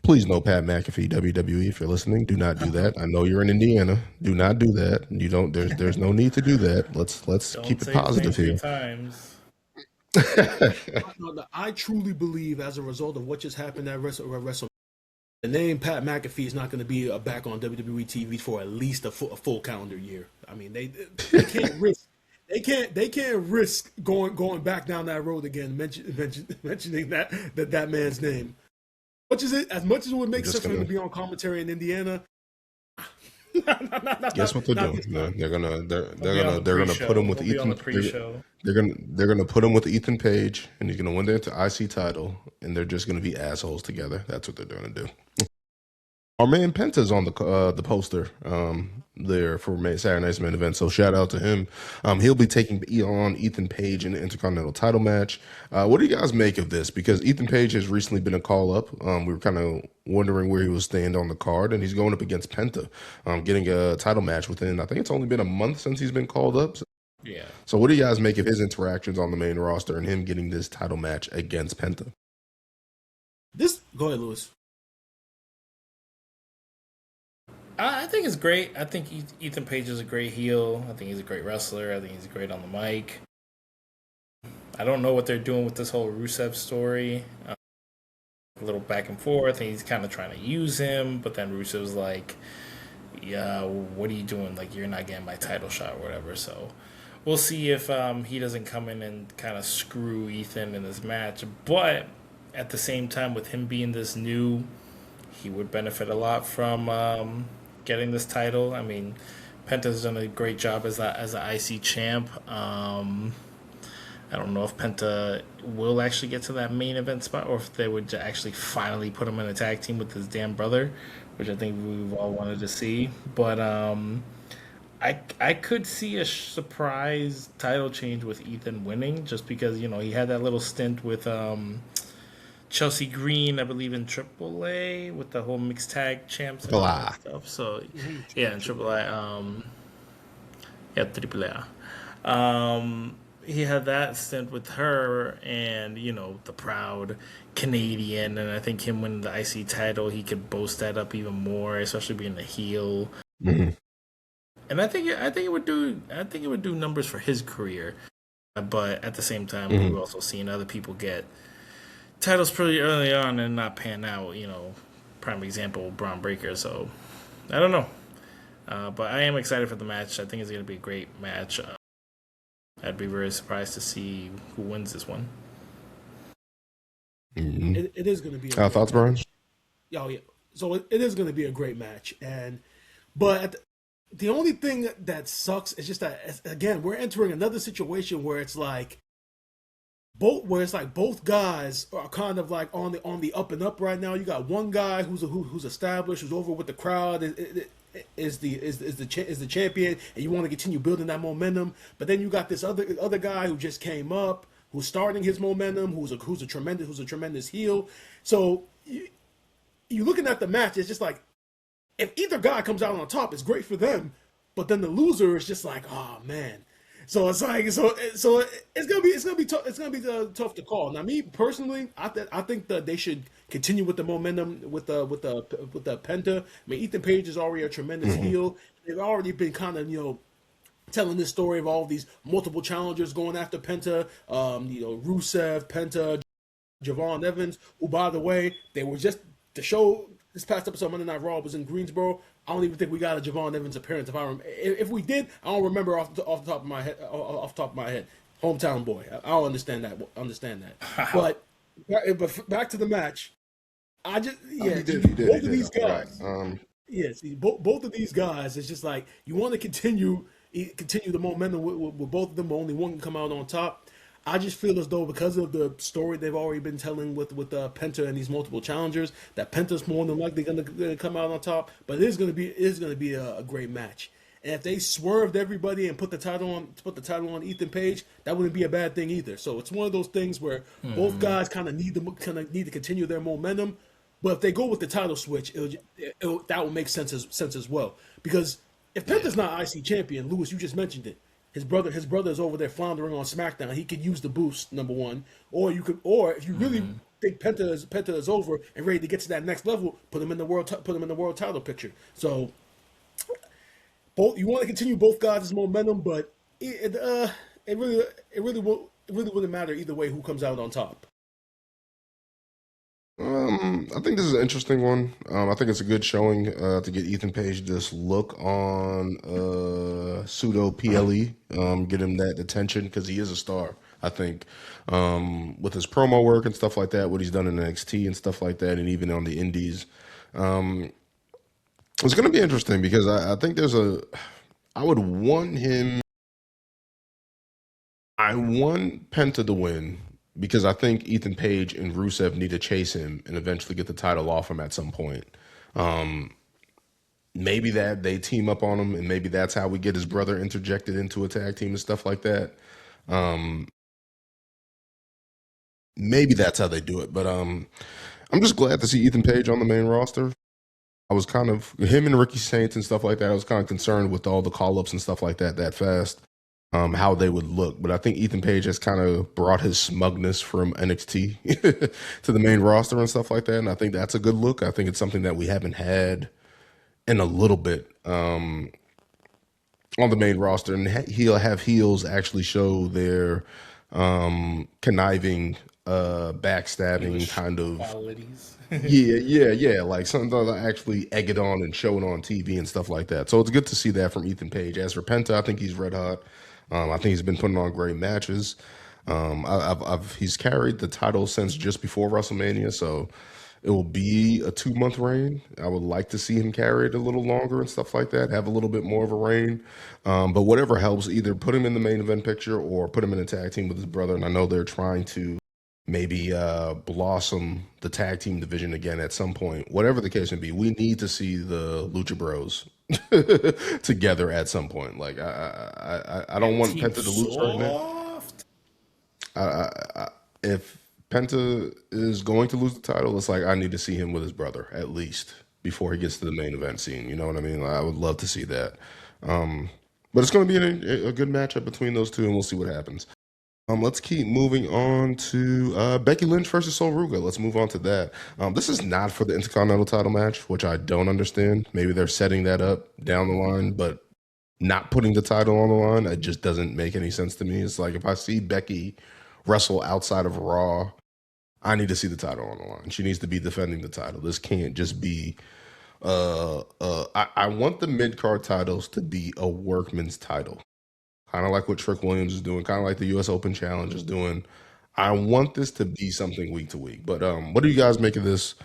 Please no Pat McAfee, WWE, if you're listening, do not do that. I know you're in Indiana. Do not do that. You don't. There's no need to do that. Let's keep it positive here. I truly believe, as a result of what just happened at WrestleMania, the name Pat McAfee is not going to be back on WWE TV for at least a full calendar year. I mean, they can't risk. They can't risk going back down that road again. Mentioning that man's name. As much as it would make sense for him to be on commentary in Indiana. Guess what they're doing? They're gonna put him with Ethan. They're gonna put him with Ethan Page, and he's gonna win the IC title, and they're just gonna be assholes together. That's what they're gonna do. Our man Penta's on the poster there for Saturday night's main event, so shout out to him. He'll be taking on Ethan Page in the Intercontinental title match. What do you guys make of this? Because Ethan Page has recently been a call up. We were kind of wondering where he was staying on the card, and he's going up against Penta, getting a title match within, I think it's only been a month since he's been called up. Yeah. So what do you guys make of his interactions on the main roster and him getting this title match against Penta? Go ahead, Lewis. I think it's great. I think Ethan Page is a great heel. I think he's a great wrestler. I think he's great on the mic. I don't know what they're doing with this whole Rusev story. A little back and forth, and he's kind of trying to use him, but then Rusev's like, yeah, what are you doing? Like, you're not getting my title shot or whatever. So we'll see if he doesn't come in and kind of screw Ethan in this match. But at the same time, with him being this new, he would benefit a lot from getting this title. I mean, Penta's done a great job as an IC champ. I don't know if Penta will actually get to that main event spot, or if they would actually finally put him in a tag team with his damn brother, which I think we've all wanted to see. But I could see a surprise title change with Ethan winning, just because he had that little stint with Chelsea Green, I believe, in AAA with the whole mixed tag champs and all that stuff. So yeah, in AAA, AAA. He had that stint with her, and the proud Canadian, and I think him winning the IC title, he could boast that up even more, especially being a heel. Mm-hmm. And I think it would do numbers for his career. But at the same time, we've also seen other people get titles pretty early on and not pan out. Prime example, Braun Breaker. So I don't know, but I am excited for the match. I think it's going to be a great match. I'd be very surprised to see who wins this one. Mm-hmm. It is going to be thoughts, Brian? Oh yeah. So it is going to be a great match, but the only thing that sucks is just that, again, we're entering another situation where it's like both guys are kind of like on the up and up right now. You got one guy who's established, who's over with the crowd, is the champion, and you want to continue building that momentum. But then you got this other guy who just came up, who's starting his momentum, who's a tremendous heel. So you looking at the match, it's just like, if either guy comes out on top, it's great for them. But then the loser is just like, oh man. So it's like it's gonna be tough. It's gonna be tough to call. Now, me personally, I think that they should continue with the momentum with the Penta. I mean, Ethan Page is already a tremendous heel. They've already been kind of telling this story of all these multiple challengers going after Penta. Rusev, Penta, Javon Evans, who, by the way, they were just the show. This past episode of Monday Night Raw was in Greensboro. I don't even think we got a Javon Evans appearance. If we did, I don't remember off the top of my head. Hometown boy. I don't understand that. But back to the match. He did both of these guys. Both of these guys. It's just like you want to continue the momentum with both of them, but only one can come out on top. I just feel as though, because of the story they've already been telling with Penta and these multiple challengers, that Penta's more than likely going to come out on top. But it is going to be a great match. And if they swerved everybody and put the title on Ethan Page, that wouldn't be a bad thing either. So it's one of those things where both guys kind of need to continue their momentum. But if they go with the title switch, that will make sense as well. Because if Penta's not IC champion, Lewis, you just mentioned it. His brother is over there floundering on SmackDown. He could use the boost, number one. Or if you really think Penta is over and ready to get to that next level, put him in the world title picture. So you want to continue both guys' momentum, but it really wouldn't matter either way who comes out on top. I think this is an interesting one. I think it's a good showing to get Ethan Page this look on pseudo PLE, get him that attention, because he is a star. I think with his promo work and stuff like that, what he's done in NXT and stuff like that, and even on the Indies, it's going to be interesting, because I think I would want him. I want Penta to win, because I think Ethan Page and Rusev need to chase him and eventually get the title off him at some point. Maybe that they team up on him, and maybe that's how we get his brother interjected into a tag team and stuff like that. Maybe that's how they do it. But I'm just glad to see Ethan Page on the main roster. I was kind of, him and Ricky Saints and stuff like that, I was kind of concerned with all the call-ups and stuff like that fast. how they would look. But I think Ethan Page has kind of brought his smugness from NXT to the main roster and stuff like that. And I think that's a good look. I think it's something that we haven't had in a little bit on the main roster. And he'll have heels actually show their conniving, backstabbing kind of qualities. yeah. Like sometimes I actually egg it on and show it on TV and stuff like that. So it's good to see that from Ethan Page. As for Penta, I think he's red hot. I think he's been putting on great matches. He's carried the title since just before WrestleMania, so it will be a 2 month reign. I would like to see him carry it a little longer and stuff like that, have a little bit more of a reign. But whatever helps, either put him in the main event picture or put him in a tag team with his brother. And I know they're trying to maybe blossom the tag team division again at some point. Whatever the case may be, we need to see the Lucha Bros together at some point. Like I don't want Team Penta to lose right now. Soft. If Penta is going to lose the title, it's like I need to see him with his brother at least before he gets to the main event scene. You know what I mean? I would love to see that. But it's going to be a good matchup between those two, and we'll see what happens. Let's keep moving on to Becky Lynch versus Sol Ruka. Let's move on to that. This is not for the Intercontinental title match, which I don't understand. Maybe they're setting that up down the line, but not putting the title on the line, it just doesn't make any sense to me. It's like if I see Becky wrestle outside of Raw, I need to see the title on the line. She needs to be defending the title. This can't just be. I want the mid card titles to be a workman's title, kind of like what Trick Williams is doing, kind of like the U.S. Open Challenge is doing. I want this to be something week to week. But what do you guys make of this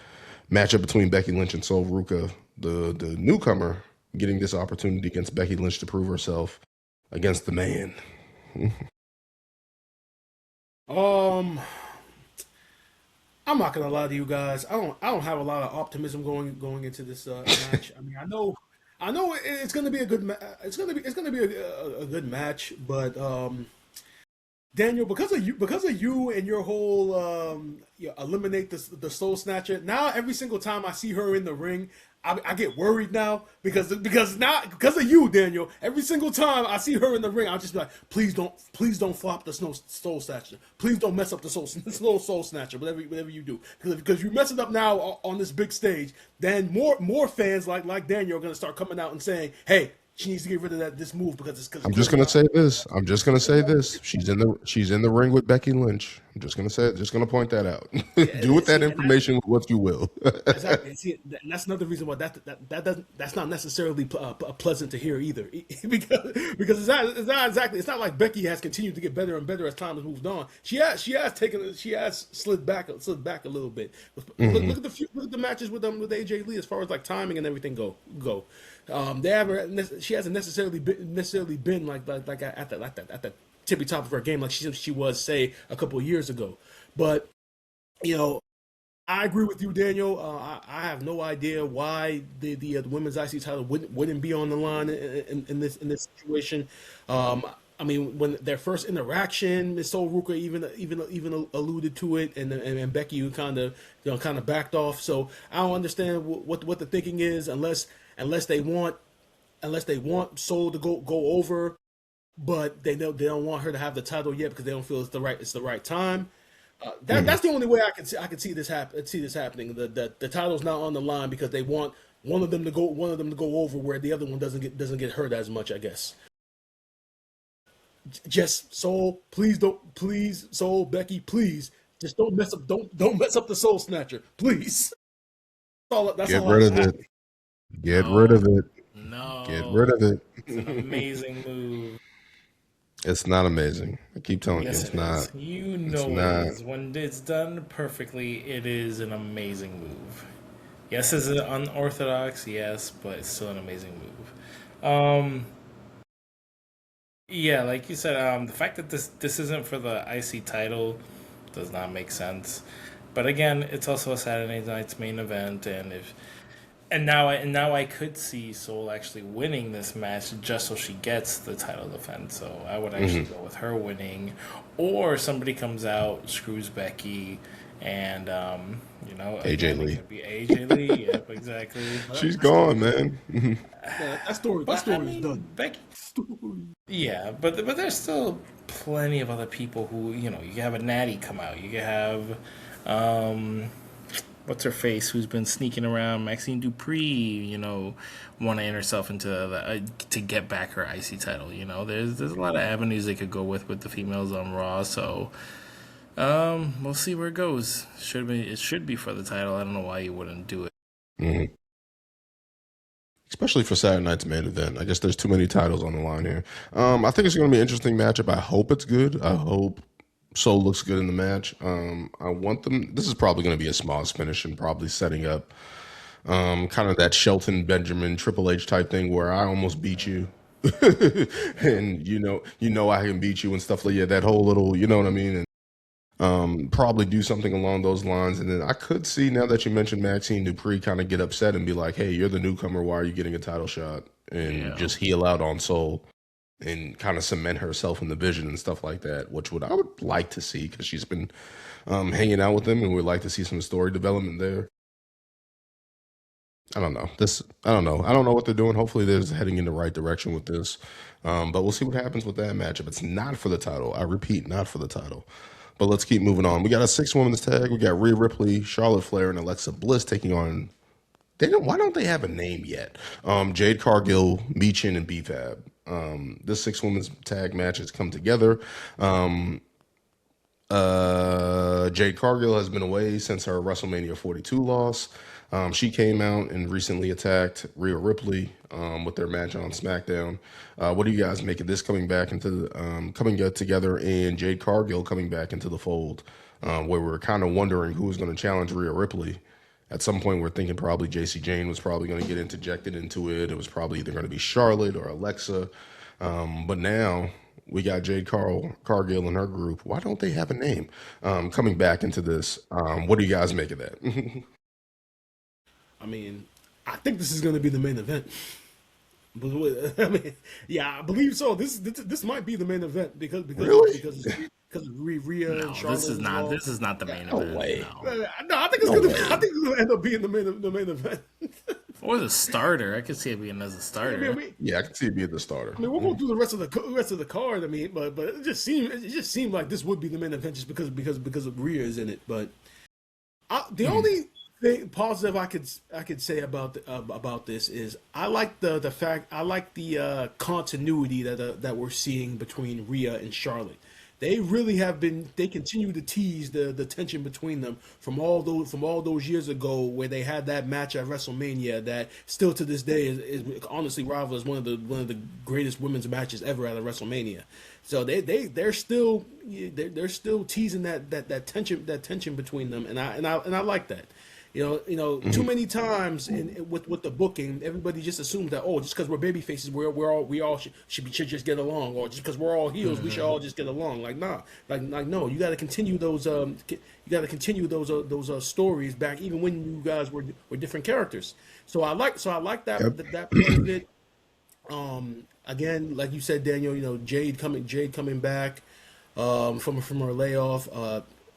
matchup between Becky Lynch and Sol Ruka, the newcomer, getting this opportunity against Becky Lynch to prove herself against the man? Um, I'm not gonna lie to you guys. I don't have a lot of optimism going into this match. I mean, I know it's gonna be a good it's gonna be a good match, but Daniel, because of you and your whole eliminate the Soul Snatcher. Now every single time I see her in the ring, I get worried now because of you, Daniel. Every single time I see her in the ring, I'll just be like, please don't flop the Soul Snatcher. Please don't mess up the Soul Snatcher. Whatever you do, because you mess it up now on this big stage, then more fans like Daniel are gonna start coming out and saying, hey, she needs to get rid of this move because it's. I'm just gonna say this. I'm just gonna say this. She's in the ring with Becky Lynch. I'm just gonna say it. Just gonna point that out. Do with that information what you will. Exactly. See, and that's another reason why that's not necessarily pleasant to hear either, because it's not like Becky has continued to get better and better as time has moved on. She has slid back a little bit. Look at the matches with AJ Lee as far as like timing and everything go. She hasn't necessarily been like at the tippy top of her game like she was, say, a couple of years ago. But I agree with you, Daniel. I have no idea why the women's IC title wouldn't be on the line in this situation. I mean, when their first interaction, Miss Sol Ruka even alluded to it, and Becky kind of backed off. So I don't understand what the thinking is unless they want Sol to go over, but they don't want her to have the title yet because they don't feel it's the right time. That's the only way I can see this happening. The title's not on the line because they want one of them to go over where the other one doesn't get hurt as much, I guess. Just Sol, Sol, Becky, please, just don't mess up the Soul Snatcher, please. Get rid of it. Get rid of it. No. Get rid of it. It's an amazing move. It's not amazing. I keep telling Yes, you, it's it not. is. You know not. it is. When it's done perfectly, it is an amazing move. Yes, is it unorthodox? Yes, but it's still an amazing move. Yeah, like you said, the fact that this isn't for the IC title does not make sense. But again, it's also a Saturday night's main event, and if And now I could see Soul actually winning this match just so she gets the title defense. So I would actually go with her winning, or somebody comes out, screws Becky, and AJ again, Lee. it could be AJ Lee. Yep, exactly. She's gone, man. That story But I is mean, done. Becky. Story. Yeah, but there's still plenty of other people who you can have a Natty come out. You can have, what's her face, who's been sneaking around, Maxine Dupree. Want to enter herself into to get back her IC title. There's a lot of avenues they could go with the females on Raw. So, we'll see where it goes. It should be for the title. I don't know why you wouldn't do it. Mhm. Especially for Saturday night's main event. I guess there's too many titles on the line here. I think it's going to be an interesting matchup. I hope it's good. I hope Soul looks good in the match. I want them. This is probably going to be a smalls finish and probably setting up kind of that Shelton Benjamin Triple H type thing where I almost beat you. And I can beat you and stuff like that whole little, you know what I mean? And probably do something along those lines. And then I could see, now that you mentioned Maxine Dupree, kind of get upset and be like, hey, you're the newcomer, why are you getting a title shot? And just heel out on Soul and kind of cement herself in the vision and stuff like that, which I would like to see, because she's been hanging out with them, and we'd like to see some story development there. I don't know. I don't know. I don't know what they're doing. Hopefully they're heading in the right direction with this. But we'll see what happens with that matchup. It's not for the title. I repeat, not for the title. But let's keep moving on. We got a 6-women's tag. We got Rhea Ripley, Charlotte Flair, and Alexa Bliss taking on. Why don't they have a name yet? Jade Cargill, Meechin, and B-Fab. This 6-women's tag match has come together. Jade Cargill has been away since her WrestleMania 42 loss. She came out and recently attacked Rhea Ripley with their match on SmackDown. What do you guys make of this coming together, and Jade Cargill coming back into the fold, where we're kind of wondering who was going to challenge Rhea Ripley? At some point, we're thinking probably JC Jane was probably going to get interjected into it. It was probably either going to be Charlotte or Alexa. But now we got Jade Cargill and her group. Why don't they have a name coming back into this? What do you guys make of that? I mean, I think this is going to be the main event. But I mean, yeah, I believe so. This might be the main event because Really? because Rhea and Charlotte. This is not the main No event. way. No, I think it's gonna end up being the main event. Or the starter. I could see it being as a starter. Yeah, I can see it being the starter. I mean, we'll go through the rest of the card. I mean, but it just seemed like this would be the main event just because of Rhea is in it. But the only thing positive I could say about this is I like the continuity that we're seeing between Rhea and Charlotte. They really have been. They continue to tease the tension between them from all those years ago, where they had that match at WrestleMania that still to this day is honestly rivaled as one of the greatest women's matches ever at a WrestleMania. So they're still teasing that tension between them, and I like that. Too many times with the booking, everybody just assumes that just because we're baby faces, we all should just get along, or just because we're all heels, we should all just get along. Like nah, like no, you got to continue those stories back even when you guys were different characters. So I like that that part of it. Again, like you said, Daniel, Jade coming back from her layoff.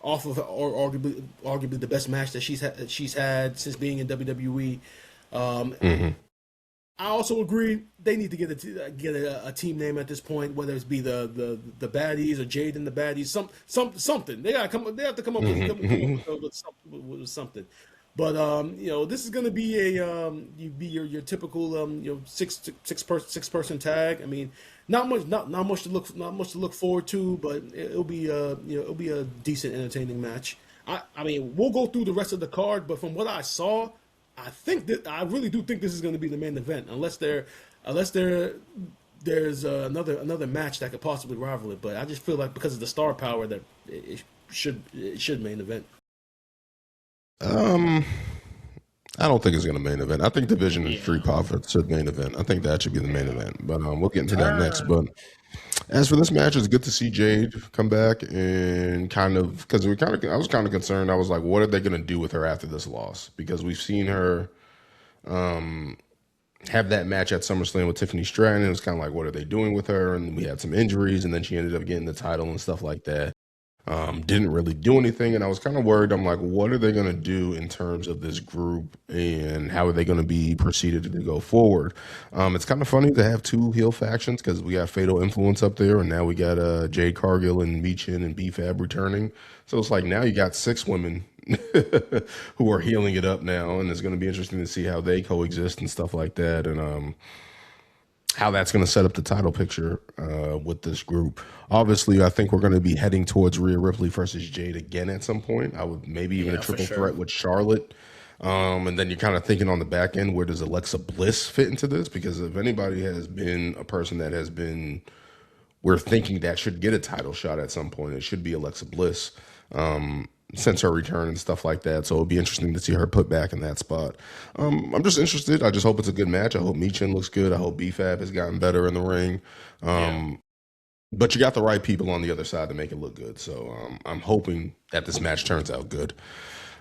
Off of arguably the best match that she's had since being in WWE. I also agree they need to get a team name at this point, whether it's be the baddies or Jade and the baddies, something. They have to come up with something. But this is going to be your typical six person tag. I mean, not much to look forward to, but it'll be a decent, entertaining match. I mean, we'll go through the rest of the card, but from what I saw, I really do think this is going to be the main event, unless there's another match that could possibly rival it. But I just feel like because of the star power that it should main event. I don't think it's going to main event. I think Division and Street Profits should main event. I think that should be the main event. But we'll get into that next. But as for this match, it's good to see Jade come back, and because I was kind of concerned. I was like, what are they going to do with her after this loss? Because we've seen her have that match at SummerSlam with Tiffany Stratton. It was kind of like, what are they doing with her? And we had some injuries, and then she ended up getting the title and stuff like that. Didn't really do anything, and I was kind of worried. I'm like, what are they going to do in terms of this group, and how are they going to be proceeded to go forward? It's kind of funny to have two heel factions because we got Fatal Influence up there, and now we got Jade Cargill and Michin and B-Fab returning. So it's like now you got 6 women who are healing it up now, and it's going to be interesting to see how they coexist and stuff like that, and how that's going to set up the title picture with this group. Obviously, I think we're going to be heading towards Rhea Ripley versus Jade again at some point. I would maybe even a triple threat with Charlotte. And then you're kind of thinking on the back end, where does Alexa Bliss fit into this? Because if anybody has been a person that has been, we're thinking that should get a title shot at some point, it should be Alexa Bliss. Since her return and stuff like that. So it'll be interesting to see her put back in that spot. I'm just interested. I just hope it's a good match. I hope Michin looks good. I hope B-Fab has gotten better in the ring. But you got the right people on the other side to make it look good. So I'm hoping that this match turns out good.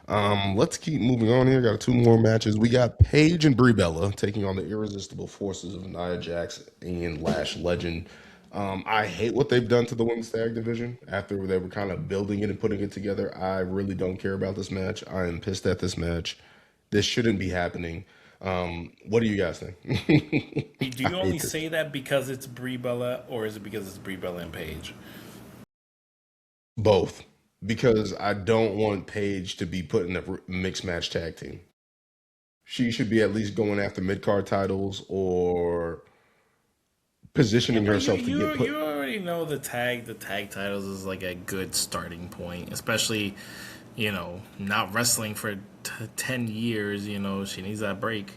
Let's keep moving on here. Got 2 more matches. We got Paige and Brie Bella taking on the irresistible forces of Nia Jax and Lash Legend. I hate what they've done to the women's tag division after they were kind of building it and putting it together. I really don't care about this match. I am pissed at this match. This shouldn't be happening. What do you guys think? Do you only say that because it's Brie Bella, or is it because it's Brie Bella and Paige? Both. Because I don't want Paige to be put in a mixed match tag team. She should be at least going after mid-card titles or positioning herself to get put. You already know the tag titles is like a good starting point, especially, not wrestling for 10 years, she needs that break.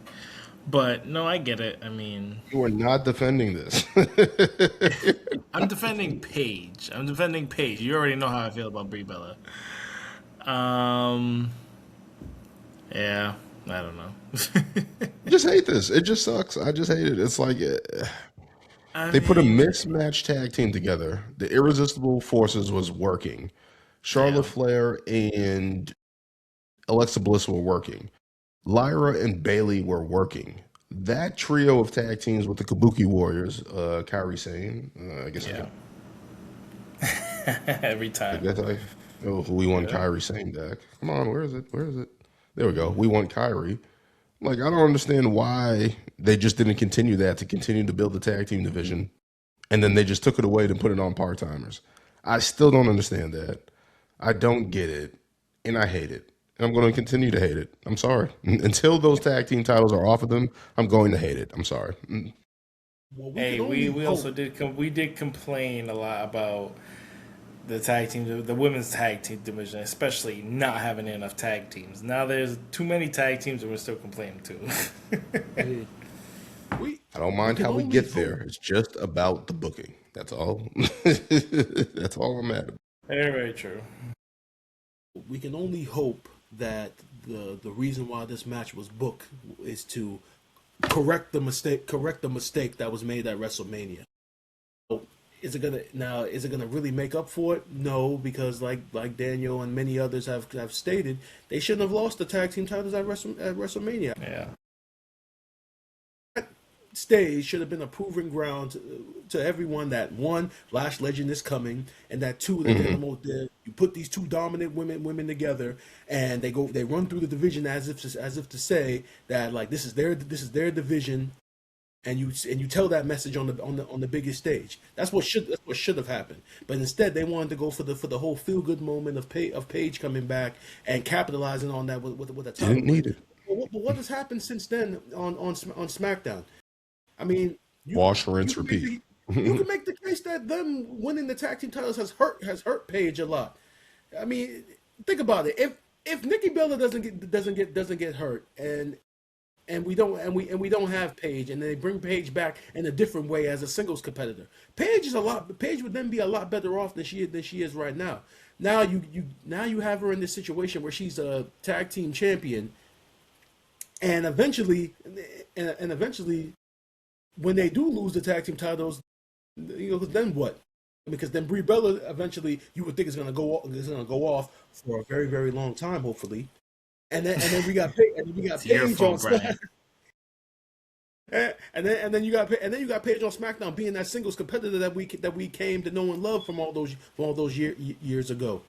But no, I get it. I mean, you are not defending this. I'm defending Paige. You already know how I feel about Brie Bella. Yeah, I don't know. I just hate this. It just sucks. I just hate it. It's like they put a mismatched tag team together. The Irresistible Forces was working. Charlotte Flair and Alexa Bliss were working. Lyra and Bayley were working. That trio of tag teams with the Kabuki Warriors, Kairi Sane, I guess. Yeah. Every time. We won Kairi Sane deck. Come on, where is it? There we go. We won Kairi. Like, I don't understand why they just didn't continue that to continue to build the tag team division, and then they just took it away to put it on part-timers. I still don't understand that. I don't get it, and I hate it. And I'm going to continue to hate it. I'm sorry. Until those tag team titles are off of them, I'm going to hate it. I'm sorry. Well, we also did complain a lot about the tag team, the women's tag team division, especially not having enough tag teams. Now there's too many tag teams, and we're still complaining too. I don't mind how we get there. It's just about the booking. That's all. That's all I'm at. Very, very true. We can only hope that the reason why this match was booked is to correct the mistake that was made at WrestleMania. Is it gonna really make up for it? No, because like Daniel and many others have stated, they shouldn't have lost the tag team titles at WrestleMania. Yeah. That stage should have been a proving ground to everyone that 1, Lash Legend is coming, and that 2, you put these 2 dominant women together, and they run through the division as if to say that like this is their division. And you tell that message on the biggest stage. That's what should have happened. But instead, they wanted to go for the whole feel good moment of Paige coming back and capitalizing on that with a title. Didn't need it. But what has happened since then on SmackDown? I mean, wash, rinse, repeat. You can make the case that them winning the tag team titles has hurt Paige a lot. I mean, think about it. If Nikki Bella doesn't get hurt and we don't have Paige, and they bring Paige back in a different way as a singles competitor, Paige would then be a lot better off than she is right now. Now you have her in this situation where she's a tag team champion, and eventually when they do lose the tag team titles, then what? Because then Brie Bella eventually you would think is gonna go off for a very, very long time, hopefully. And then we got Paige on SmackDown. and then you got Paige on SmackDown being that singles competitor that we came to know and love from all those years ago.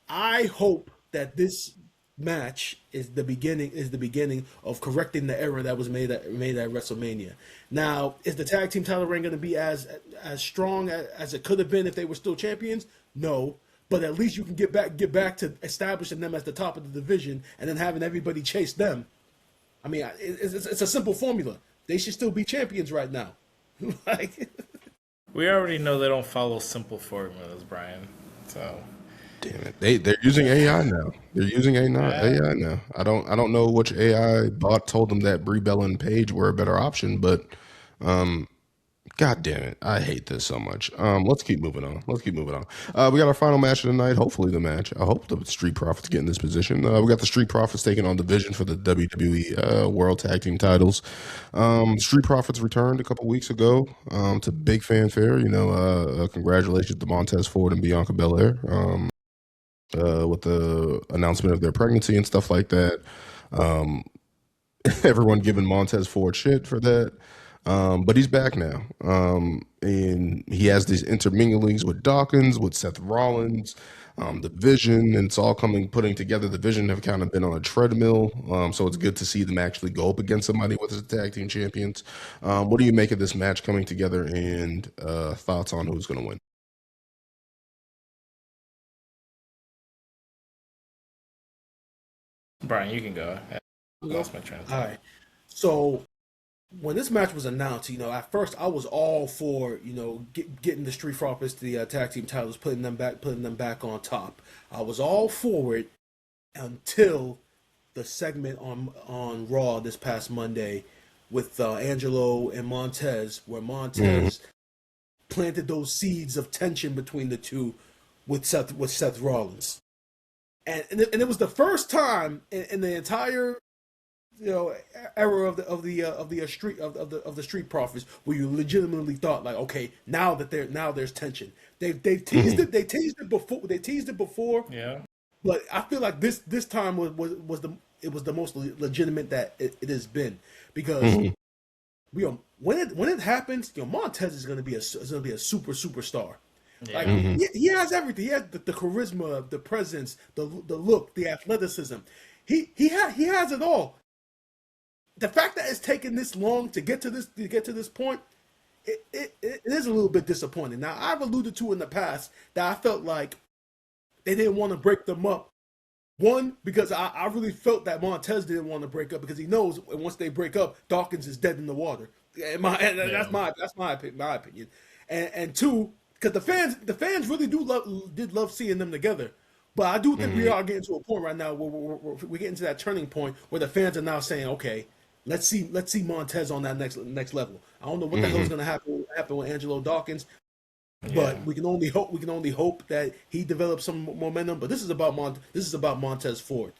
I hope that this match is the beginning of correcting the error that was made at WrestleMania. Now, is the tag team title reign going to be as strong as it could have been if they were still champions? No, but at least you can get back to establishing them as the top of the division and then having everybody chase them. I mean, it's a simple formula. They should still be champions right now. Like, We already know they don't follow simple formulas, Brian. So Damn it, they're using AI now. They're using AI now. I don't know which AI bot told them that Brie Bella and Paige were a better option, but God damn it, I hate this so much. Let's keep moving on. We got our final match of the night. Hopefully the match. I hope the Street Profits get in this position. We got the Street Profits taking on the Vision for the WWE World Tag Team titles. Street Profits returned a couple weeks ago to big fanfare. Congratulations to Montez Ford and Bianca Belair with the announcement of their pregnancy and stuff like that. Everyone giving Montez Ford shit for that. But he's back now. And he has these interminglings with Dawkins, with Seth Rollins, the Vision, and it's all putting together. The Vision have kind of been on a treadmill. So it's good to see them actually go up against somebody with the tag team champions. What do you make of this match coming together, and thoughts on who's going to win? Brian, you can go. I lost my train of thought. all right. So when this match was announced, at first I was all for, getting the Street Profits the tag team titles, putting them back on top. I was all for it until the segment on Raw this past Monday with Angelo and Montez, where Montez planted those seeds of tension between the two with Seth Rollins, and it was the first time in the entire era of the Street Profits where you legitimately thought, like, okay, now there's tension. They teased it before. Yeah. But I feel like this time was the most legitimate that it has been, because when it happens, Montez is gonna be a superstar. Yeah. Like, he has everything. He has the charisma, the presence, the look, the athleticism. He has it all. The fact that it's taken this long to get to this point, it is a little bit disappointing. Now, I've alluded to in the past that I felt like they didn't want to break them up. One, because I really felt that Montez didn't want to break up, because he knows once they break up, Dawkins is dead in the water. That's my opinion. And two, because the fans really did love seeing them together. But I do think we are getting to a point right now where we're getting to that turning point where the fans are now saying, okay, let's see Montez on that next level. I don't know what the hell is going to happen with Angelo Dawkins, but we can only hope that he develops some momentum. But this is about Montez Ford.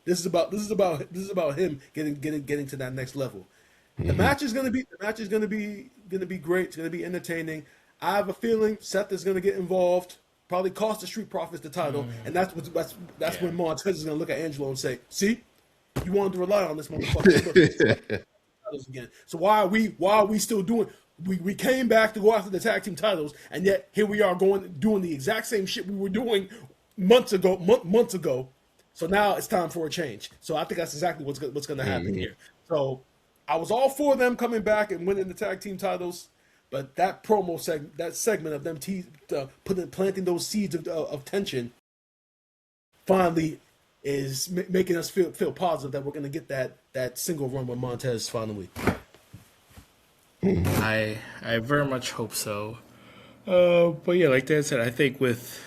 This is about him getting to that next level. The match is going to be great. It's going to be entertaining. I have a feeling Seth is going to get involved. Probably cost the Street Profits the title, and that's when Montez is going to look at Angelo and say, "See, you wanted to rely on this motherfucker again. So why are we still doing? We came back to go after the tag team titles, and yet here we are doing the exact same shit we were doing months ago. So now it's time for a change. So I think that's exactly what's going to happen here. So I was all for them coming back and winning the tag team titles. But that segment of them planting those seeds of tension, finally is making us feel positive that we're going to get that single run with Montez finally. I very much hope so. But yeah, like Dad said, I think with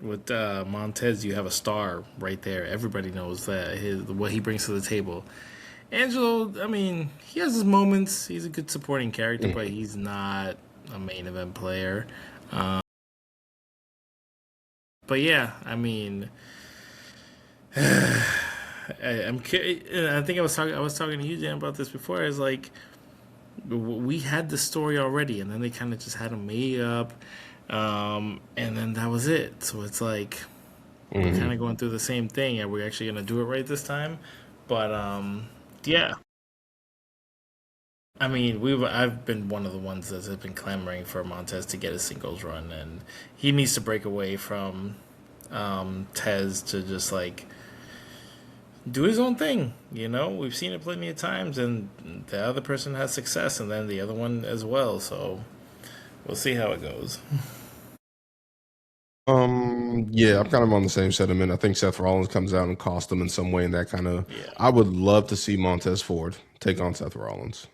Montez, you have a star right there. Everybody knows that what he brings to the table. Angelo, I mean, he has his moments. He's a good supporting character, but he's not a main event player. But yeah, I mean, I think I was talking to you, Dan, about this before. It's like we had the story already, and then they kind of just had him made up, and then that was it. So it's like we're kind of going through the same thing. Are we actually going to do it right this time? But yeah. I mean, I've been one of the ones that have been clamoring for Montez to get a singles run, and he needs to break away from Tez to just like do his own thing. You know, we've seen it plenty of times, and the other person has success, and then the other one as well. So we'll see how it goes. Yeah, I'm kind of on the same sentiment. I think Seth Rollins comes out and cost him in some way, and that kind of. Yeah. I would love to see Montez Ford take on Seth Rollins.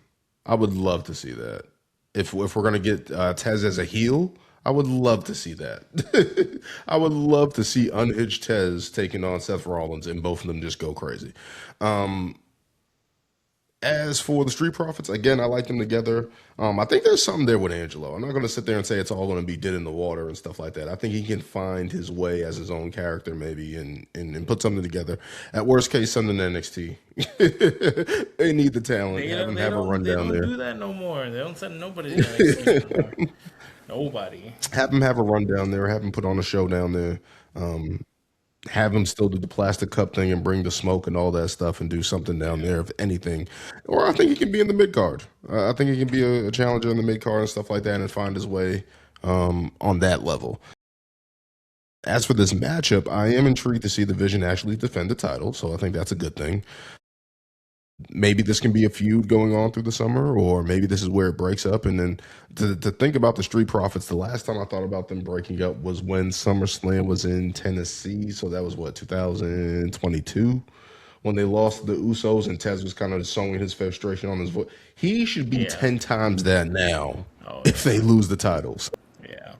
I would love to see that. If we're gonna get Tez as a heel, I would love to see that. I would love to see unhinged Tez taking on Seth Rollins and both of them just go crazy. Um, as for the Street Profits, again, I like them together. I think there's something there with Angelo. I'm not going to sit there and say it's all going to be dead in the water and stuff like that. I think he can find his way as his own character, maybe, and put something together. At worst case, send him to NXT. They need the talent. Have him have a rundown they don't there. do that no more. They don't send nobody to NXT anymore. Nobody. Have him have a rundown there. Have him put on a show down there. Have him still do the plastic cup thing and bring the smoke and all that stuff and do something down there, if anything. Or I think he can be in the mid card. I think he can be a challenger in the mid card and stuff like that and find his way on that level. As for this matchup, I am intrigued to see the Vision actually defend the title, so I think that's a good thing. Maybe this can be a feud going on through the summer, or maybe this is where it breaks up. And then to think about the Street Profits, the last time I thought about them breaking up was when SummerSlam was in Tennessee. So that was what, 2022, when they lost to the Usos and Tez was kind of showing his frustration on his voice. He should be 10 times that now if they lose the titles. Yeah.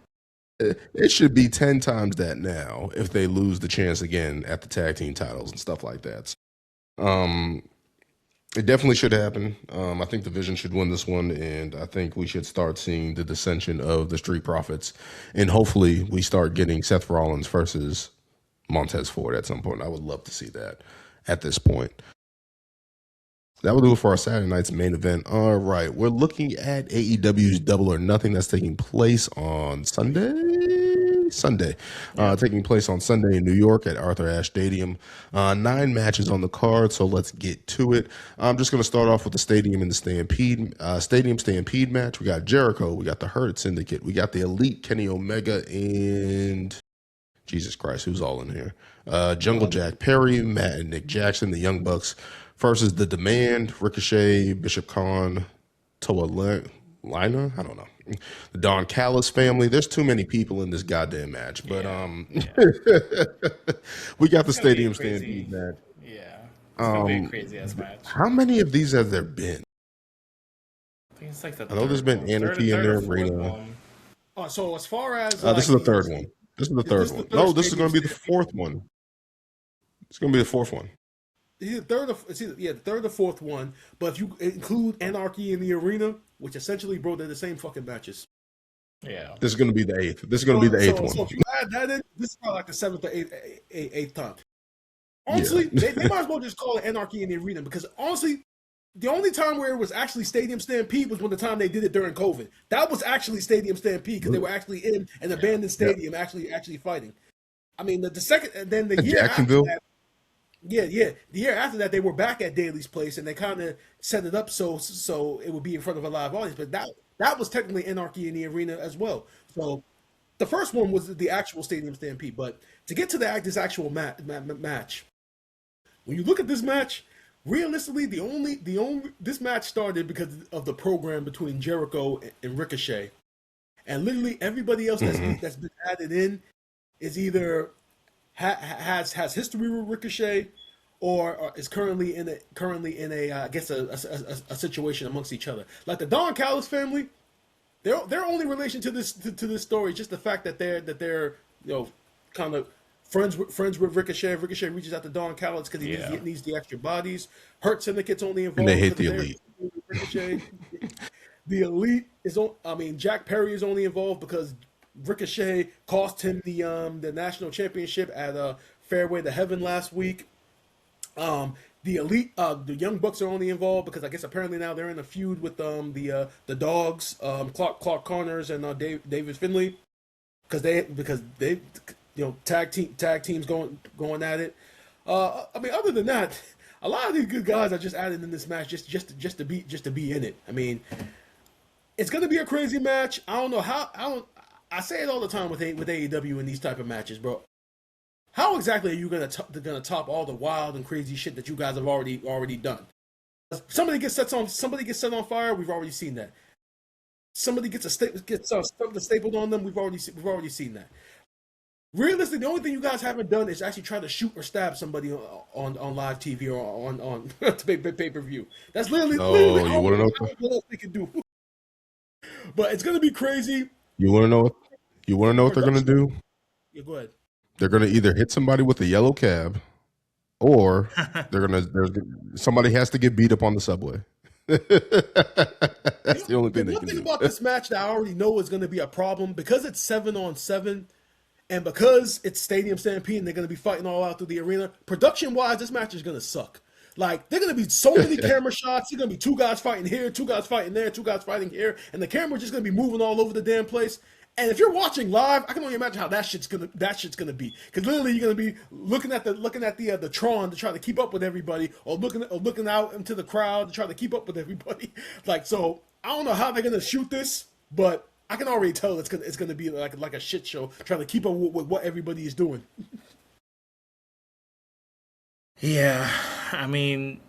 It should be 10 times that now if they lose the chance again at the tag team titles and stuff like that. It definitely should happen. I think the Vision should win this one, and I think we should start seeing the dissension of the Street Profits, and hopefully we start getting Seth Rollins versus Montez Ford at some point. I would love to see that at this point. That will do it for our Saturday night's main event. All right, we're looking at AEW's Double or Nothing that's taking place on Sunday, taking place on Sunday in New York at Arthur Ashe Stadium. 9 matches on the card, so let's get to it. I'm just going to start off with the Stadium and the Stadium Stampede match. We got Jericho, we got the Hurt Syndicate, we got the Elite, Kenny Omega, and Jesus Christ, who's all in here? Jungle Jack Perry, Matt and Nick Jackson, the Young Bucks versus The Demand, Ricochet, Bishop Khan, Toa Lina, I don't know. The Don Callis family. There's too many people in this goddamn match. But we got the Stadium Stampede match. Yeah. It's gonna be a crazy ass match. How many of these have there been? I think it's like the I know there's been Anarchy in their arena. So as far as This is the third one. This is the third one. No, this is going to be the fourth one. It's going to be the fourth one. The third or fourth one. But if you include Anarchy in the arena, which essentially, bro, they're the same fucking matches. Yeah. This is going to be the eighth. This is going to be the eighth one. So if you add that in, this is probably like the seventh or eighth time. Honestly, they might as well just call it Anarchy in the arena, because honestly, the only time where it was actually Stadium Stampede was when the time they did it during COVID. That was actually Stadium Stampede because they were actually in an abandoned stadium, actually fighting. I mean, the second, and then the year Jacksonville. after that, the year after that, they were back at Daly's place, and they kind of set it up so it would be in front of a live audience. But that was technically Anarchy in the arena as well. So the first one was the actual Stadium Stampede. But to get to this actual match, when you look at this match, realistically, this match started because of the program between Jericho and Ricochet, and literally everybody else that's been added in is either has history with Ricochet, or is currently in a I guess a situation amongst each other. Like the Don Callis family, their only relation to this story is just the fact that they're kind of friends with Ricochet. Ricochet reaches out to Don Callis because he needs the extra bodies. Hurt Syndicate's only involved. And they hate the Elite. Ricochet. The Elite is on. I mean, Jack Perry is only involved because Ricochet cost him the national championship at Fairway to Heaven last week. The Elite, the Young Bucks are only involved because I guess apparently now they're in a feud with the Dogs, Clark Connors and David Finlay, because they tag teams going at it. I mean, other than that, a lot of these good guys are just added in this match just to be in it. I mean, it's gonna be a crazy match. I don't know how. I say it all the time with AEW in these type of matches, bro. How exactly are you gonna top all the wild and crazy shit that you guys have already done? Somebody gets set on fire. We've already seen that. Somebody gets something stapled on them. We've already seen that. Realistically, the only thing you guys haven't done is actually try to shoot or stab somebody on live TV or on pay per view. That's literally you want to know what else they can do. But it's gonna be crazy. You want to know what they're gonna do? Yeah, go ahead. They're gonna either hit somebody with a yellow cab, or somebody has to get beat up on the subway. That's the only thing they can do. One thing about this match that I already know is going to be a problem, because it's 7-on-7, and because it's Stadium Stampede and they're going to be fighting all out through the arena. Production wise, this match is going to suck. Like, there are going to be so many camera shots. There's going to be two guys fighting here, two guys fighting there, two guys fighting here, and the camera's just going to be moving all over the damn place. And if you're watching live, I can only imagine how that shit's gonna be. Because literally, you're gonna be looking at the Tron to try to keep up with everybody, or looking out into the crowd to try to keep up with everybody. Like, so I don't know how they're gonna shoot this, but I can already tell it's gonna be like a shit show trying to keep up with what everybody is doing. Yeah, I mean,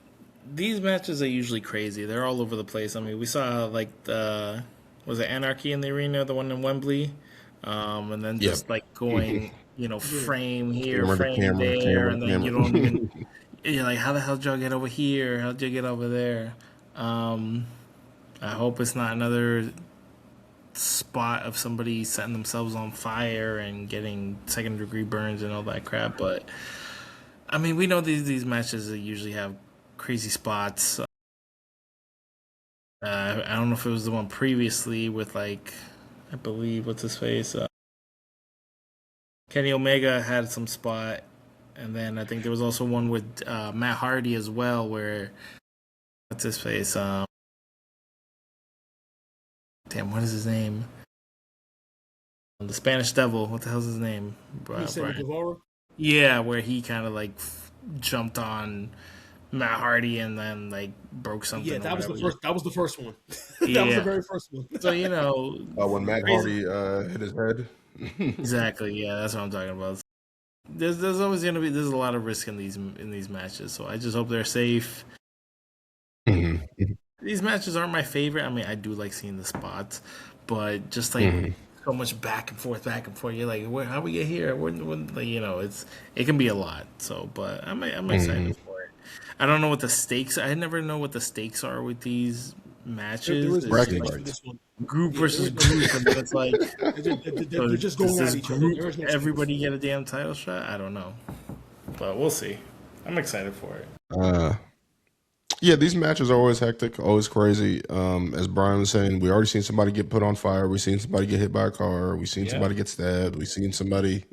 these matches are usually crazy. They're all over the place. I mean, we saw like was it Anarchy in the Arena, the one in Wembley? And then just like going, frame here, frame there, and then you don't even, you're like, how the hell did y'all get over here? How did you get over there? I hope it's not another spot of somebody setting themselves on fire and getting second-degree burns and all that crap. But, I mean, we know these matches usually have crazy spots. I don't know if it was the one previously with, like, I believe, what's his face? Kenny Omega had some spot. And then I think there was also one with Matt Hardy as well where, what's his face? Damn, what is his name? The Spanish Devil. What the hell's his name? Yeah, where he kind of, like, jumped on Matt Hardy and then like broke something. Yeah, that was the first. That was the first one. Yeah. That was the very first one. So when Matt Hardy hit his head. Exactly. Yeah, that's what I'm talking about. There's always gonna be a lot of risk in these matches. So I just hope they're safe. Mm-hmm. These matches aren't my favorite. I mean, I do like seeing the spots, but just like so much back and forth. You're like, how we get here? It can be a lot. So, but I'm excited for it. I don't know what the stakes. I never know what the stakes are with these matches. Group versus group, and then it's like they're just going at each other. Everybody get a damn title shot. I don't know, but we'll see. I'm excited for it. Yeah, these matches are always hectic, always crazy. As Brian was saying, we already seen somebody get put on fire. We've seen somebody get hit by a car. We've seen somebody get stabbed. We've seen somebody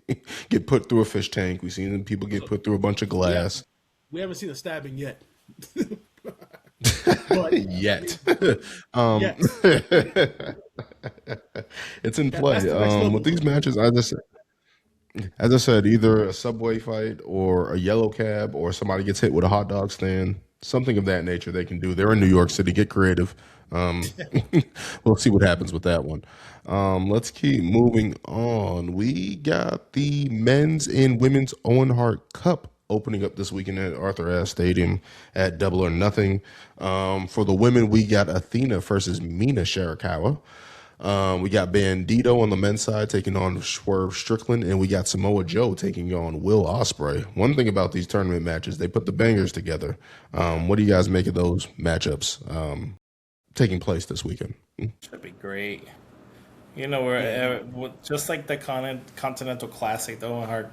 get put through a fish tank. We've seen people get put through a bunch of glass. We haven't seen a stabbing yet. Yet. It's in play. With these matches, as I said, either a subway fight or a yellow cab or somebody gets hit with a hot dog stand, something of that nature they can do. They're in New York City. Get creative. We'll see what happens with that one. Let's keep moving on. We got the men's and women's Owen Hart Cup opening up this weekend at Arthur Ashe Stadium at Double or Nothing. For the women, we got Athena versus Mina Shirakawa. We got Bandito on the men's side taking on Swerve Strickland, and we got Samoa Joe taking on Will Ospreay. One thing about these tournament matches, they put the bangers together. What do you guys make of those matchups taking place this weekend? Should be great. We're just like the Continental Classic, the Owen Hart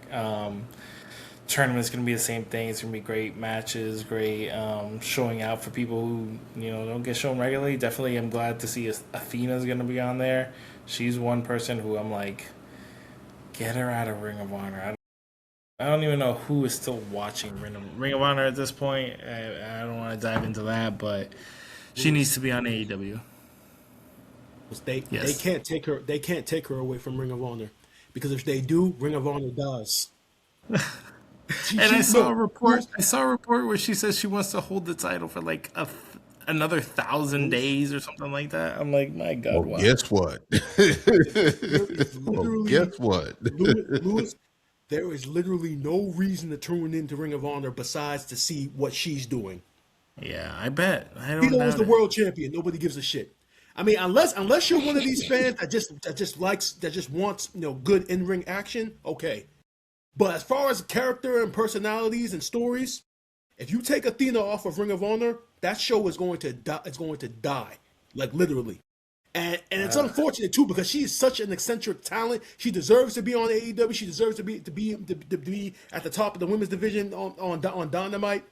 tournament's going to be the same thing. It's going to be great matches, great showing out for people who don't get shown regularly. Definitely, I'm glad to see Athena's going to be on there. She's one person who I'm like, get her out of Ring of Honor. I don't even know who is still watching Ring of Honor at this point. I don't want to dive into that, but she needs to be on AEW. They can't take her. They can't take her away from Ring of Honor, because if they do, Ring of Honor does. And I saw a look, report. I saw a report where she says she wants to hold the title for like another 1,000 days or something like that. I'm like, my God, Well, wow. guess what? it's Well, literally guess what? Lewis. There is literally no reason to tune into Ring of Honor besides to see what she's doing. Yeah, I bet. I don't Tito was doubt the it. world champion. Nobody gives a shit. I mean, unless you're one of these fans that just wants good in ring action, okay. But as far as character and personalities and stories, if you take Athena off of Ring of Honor, that show is going to die. It's going to die, like literally. And it's unfortunate too because she is such an eccentric talent. She deserves to be on AEW. She deserves to be at the top of the women's division on Dynamite.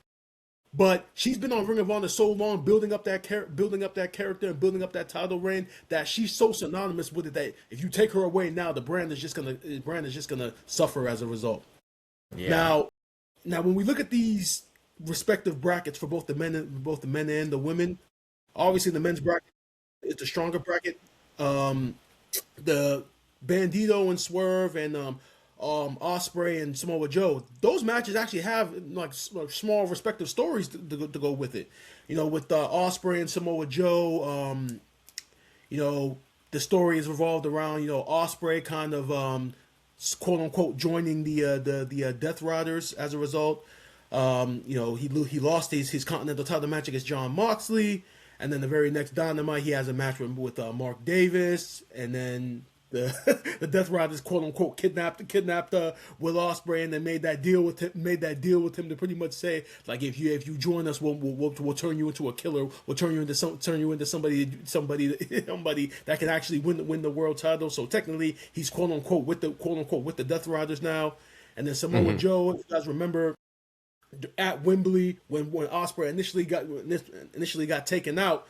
But she's been on Ring of Honor so long, building up that character and building up that title reign that she's so synonymous with it that if you take her away now, the brand is just gonna suffer as a result. Yeah. Now when we look at these respective brackets for both the men and the women, obviously the men's bracket is the stronger bracket. The Bandito and Swerve and Osprey and Samoa Joe, those matches actually have like small respective stories to go with it. With Osprey and Samoa Joe, the story is revolved around Osprey kind of quote unquote joining the Death Riders as a result. He lost his Continental title match against John Moxley, and then the very next Dynamite he has a match with Mark Davis, and then the Death Riders quote unquote kidnapped Will Ospreay and then made that deal with him to pretty much say like if you join us we'll turn you into a killer, we'll turn you into somebody that can actually win the world title. So technically he's quote unquote with the Death Riders now. And then Samoa Joe, if you guys remember at Wembley when Ospreay initially got taken out,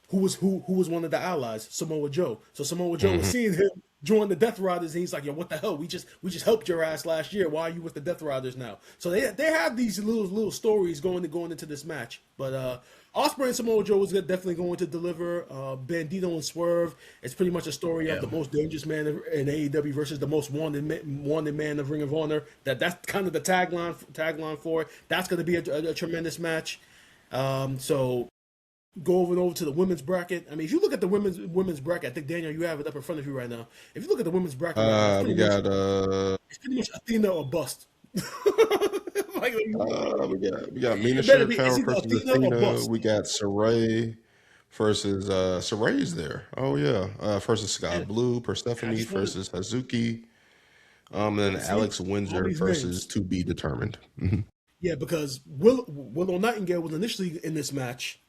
who was one of the allies? Samoa Joe. So Samoa Joe was seeing him join the Death Riders, and he's like, "Yo, what the hell? We just helped your ass last year. Why are you with the Death Riders now?" So they have these little stories going into this match. But Ospreay and Samoa Joe is definitely going to deliver. Bandito and Swerve. It's pretty much a story of the most dangerous man in AEW versus the most wanted man of Ring of Honor. That's kind of the tagline for it. That's going to be a tremendous match. So. Go over to the women's bracket. I mean, if you look at the women's bracket, I think Daniel, you have it up in front of you right now. If you look at the women's bracket, it's pretty much Athena or bust. We got Mina Shirakawa versus Athena. We got Saray versus Saray's there. Oh yeah, versus Sky Blue, Persephone versus Hazuki, and then Alex Windsor versus To Be Determined. Yeah, because Willow Nightingale was initially in this match.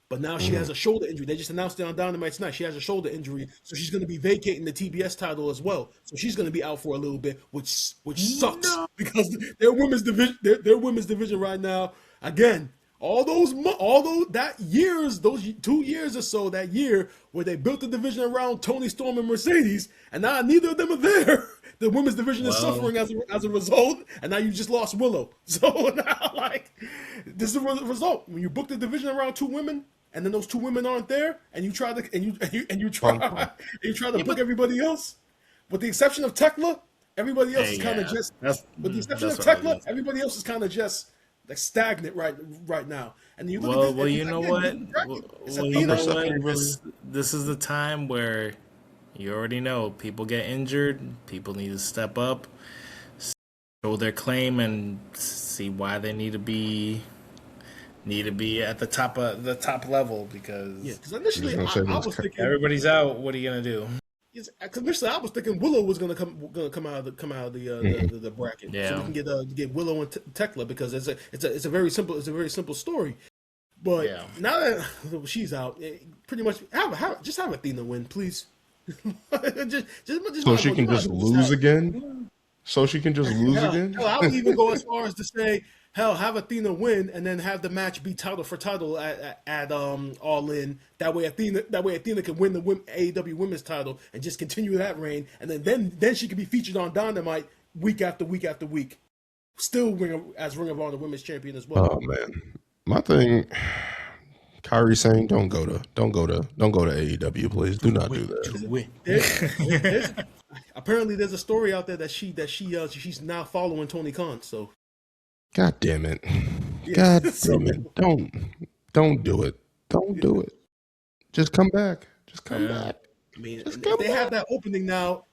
But now she has a shoulder injury. They just announced it on Dynamite tonight. She has a shoulder injury, so she's going to be vacating the TBS title as well. So she's going to be out for a little bit, which sucks because their women's division right now. Again, those 2 years or so that year where they built the division around Tony Storm and Mercedes, and now neither of them are there. The women's division is suffering as a result, and now you just lost Willow. So now, this is the result when you book the division around two women. And then those two women aren't there, and you try to book everybody else, with the exception of Tekla. Everybody else is kind of just. With the exception of Tekla, everybody else is kind of just like stagnant right now. And you look at this, you know what? This is the time where you already know people get injured. People need to step up, show their claim, and see why they need to be at the top level because initially I was thinking everybody's out. What are you gonna do? Initially, I was thinking Willow was gonna come out of the bracket, so we can get Willow and Tekla because it's a very simple story. But now that she's out, pretty much just have Athena win, please. So she can just lose again. So she can just lose again. I would even go as far as to say. Hell, have Athena win and then have the match be title for title at All In. That way Athena can win the AEW Women's title and just continue that reign, and then she can be featured on Dynamite week after week after week, still Ring of Honor Women's Champion as well. Oh man, my thing, Kyrie saying don't go to AEW, please do not do that. Apparently, there's a story out there that she's now following Tony Khan. So. God damn it. Yeah. God So, damn it. Don't do it. Don't do it. Just come back. Just come Yeah. back. I mean, Just if come they have back. that opening now,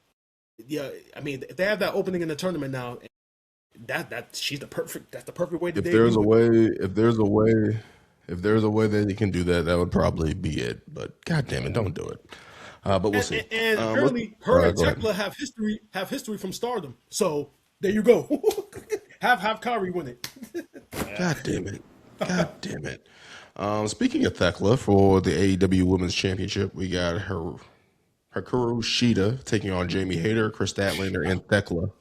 yeah, I mean, if they have that opening in the tournament now, that's the perfect way to If there's debut a her. way, if there's a way that they can do that, that would probably be it. But god damn it, don't do it. But we'll see. And Let's apparently, her and go ahead. Tekla have history from Stardom. So there you go. have Kyrie win it. God damn it. God damn it. Speaking of Thekla for the AEW Women's Championship, we got Hikaru Shida taking on Jamie Hayter, Chris Statlander, and Thekla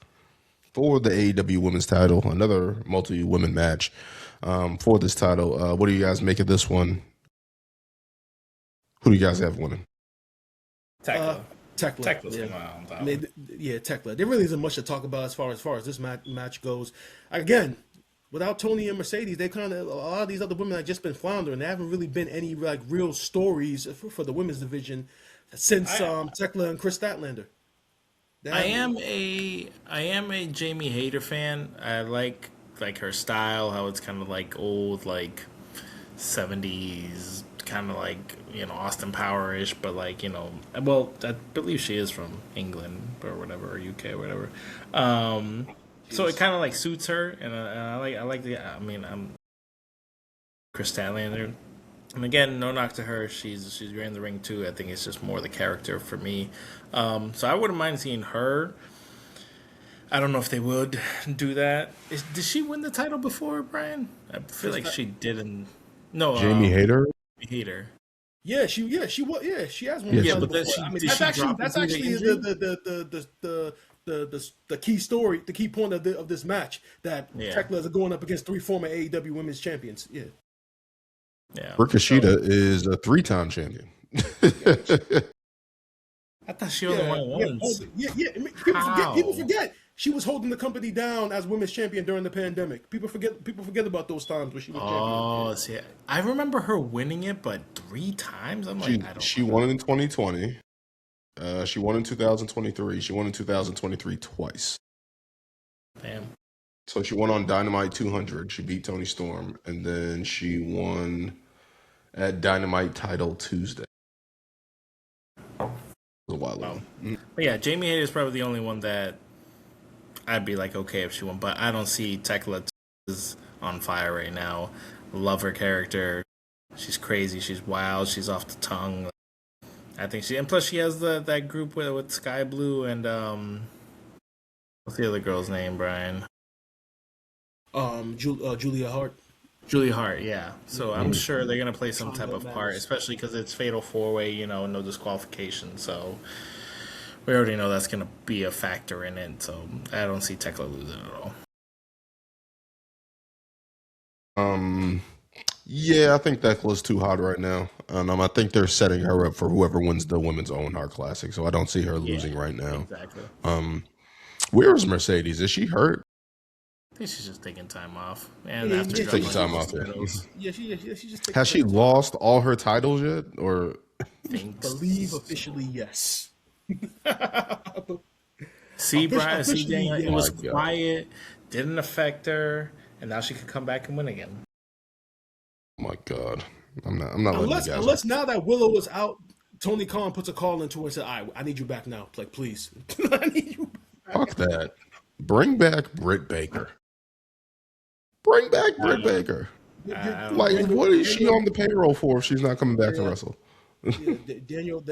for the AEW Women's title. Another multi-women match for this title. What do you guys make of this one? Who do you guys have winning? Tekla. Tekla. Tekla's Yeah. coming out on top. I mean, yeah, Tekla. There really isn't much to talk about as far as this match goes. Again, without Tony and Mercedes, they kind of a lot of these other women have just been floundering. There haven't really been any like real stories for the women's division since Tekla and Chris Statlander. I am a Jamie Hayter fan. I like her style, how it's kind of like old, like 70s, kind of like Austin Power-ish, but like well, I believe she is from England or whatever, or UK or whatever. So it kind of like suits her, and I like the. I mean, I'm Chris Statlander. And again, no knock to her. She's great in the ring too. I think it's just more the character for me. So I wouldn't mind seeing her. I don't know if they would do that. Did she win the title before, Brian? I feel like she didn't. No, Jamie Hayter? Hater. She has one. Yeah, She but before. then I mean, did she drop that's due to actually injury? the key story, the key point of this match that Yeah. Tekla is going up against three former AEW Women's Champions. Yeah. Yeah. Rikashida is a 3-time champion. I thought she only won once. Yeah. I mean, How? people forget she was holding the company down as women's champion during the pandemic. People forget about those times when she was champion. Oh, see, I remember her winning it, but 3 times. I'm like, I don't. She won in 2020. She won in 2023. She won in 2023 twice. Damn. So she won on Dynamite 200. She beat Tony Storm, and then she won at Dynamite Title Tuesday. It was a while ago. But yeah, Jamie Hayter is probably the only one that I'd be like okay if she won, but I don't see Tekla is on fire right now. Love her character. She's crazy. She's wild. She's off the tongue. I think and plus she has that group with Sky Blue and what's the other girl's name, Brian? Julia Hart. Julia Hart, yeah. So I'm sure they're gonna play some type of part, especially because it's Fatal 4-Way, no disqualification. So we already know that's gonna be a factor in it. So I don't see Tekla losing at all. Yeah, I think Thekla's too hot right now. I think they're setting her up for whoever wins the Women's Own Heart Classic. So I don't see her losing right now. Exactly. Where is Mercedes? Is she hurt? I think she's just taking time off. And Yeah, after she's taking juggling time off, yeah. titles, Yeah, she just Has she lost all her titles yet? Or thinks- believe officially yes. See, Brian, see, officially, Daniel, it yeah. was My God. quiet, didn't affect her, and now she can come back and win again. oh my God, I'm not letting you guys. Unless now that Willow is out, Tony Khan puts a call into her and said, "All right, I need you back now. Like, please, I need you." Fuck that. Bring back Britt Baker. Bring back Britt Baker. Like, what is she on the payroll for if she's not coming back to wrestle? Daniel,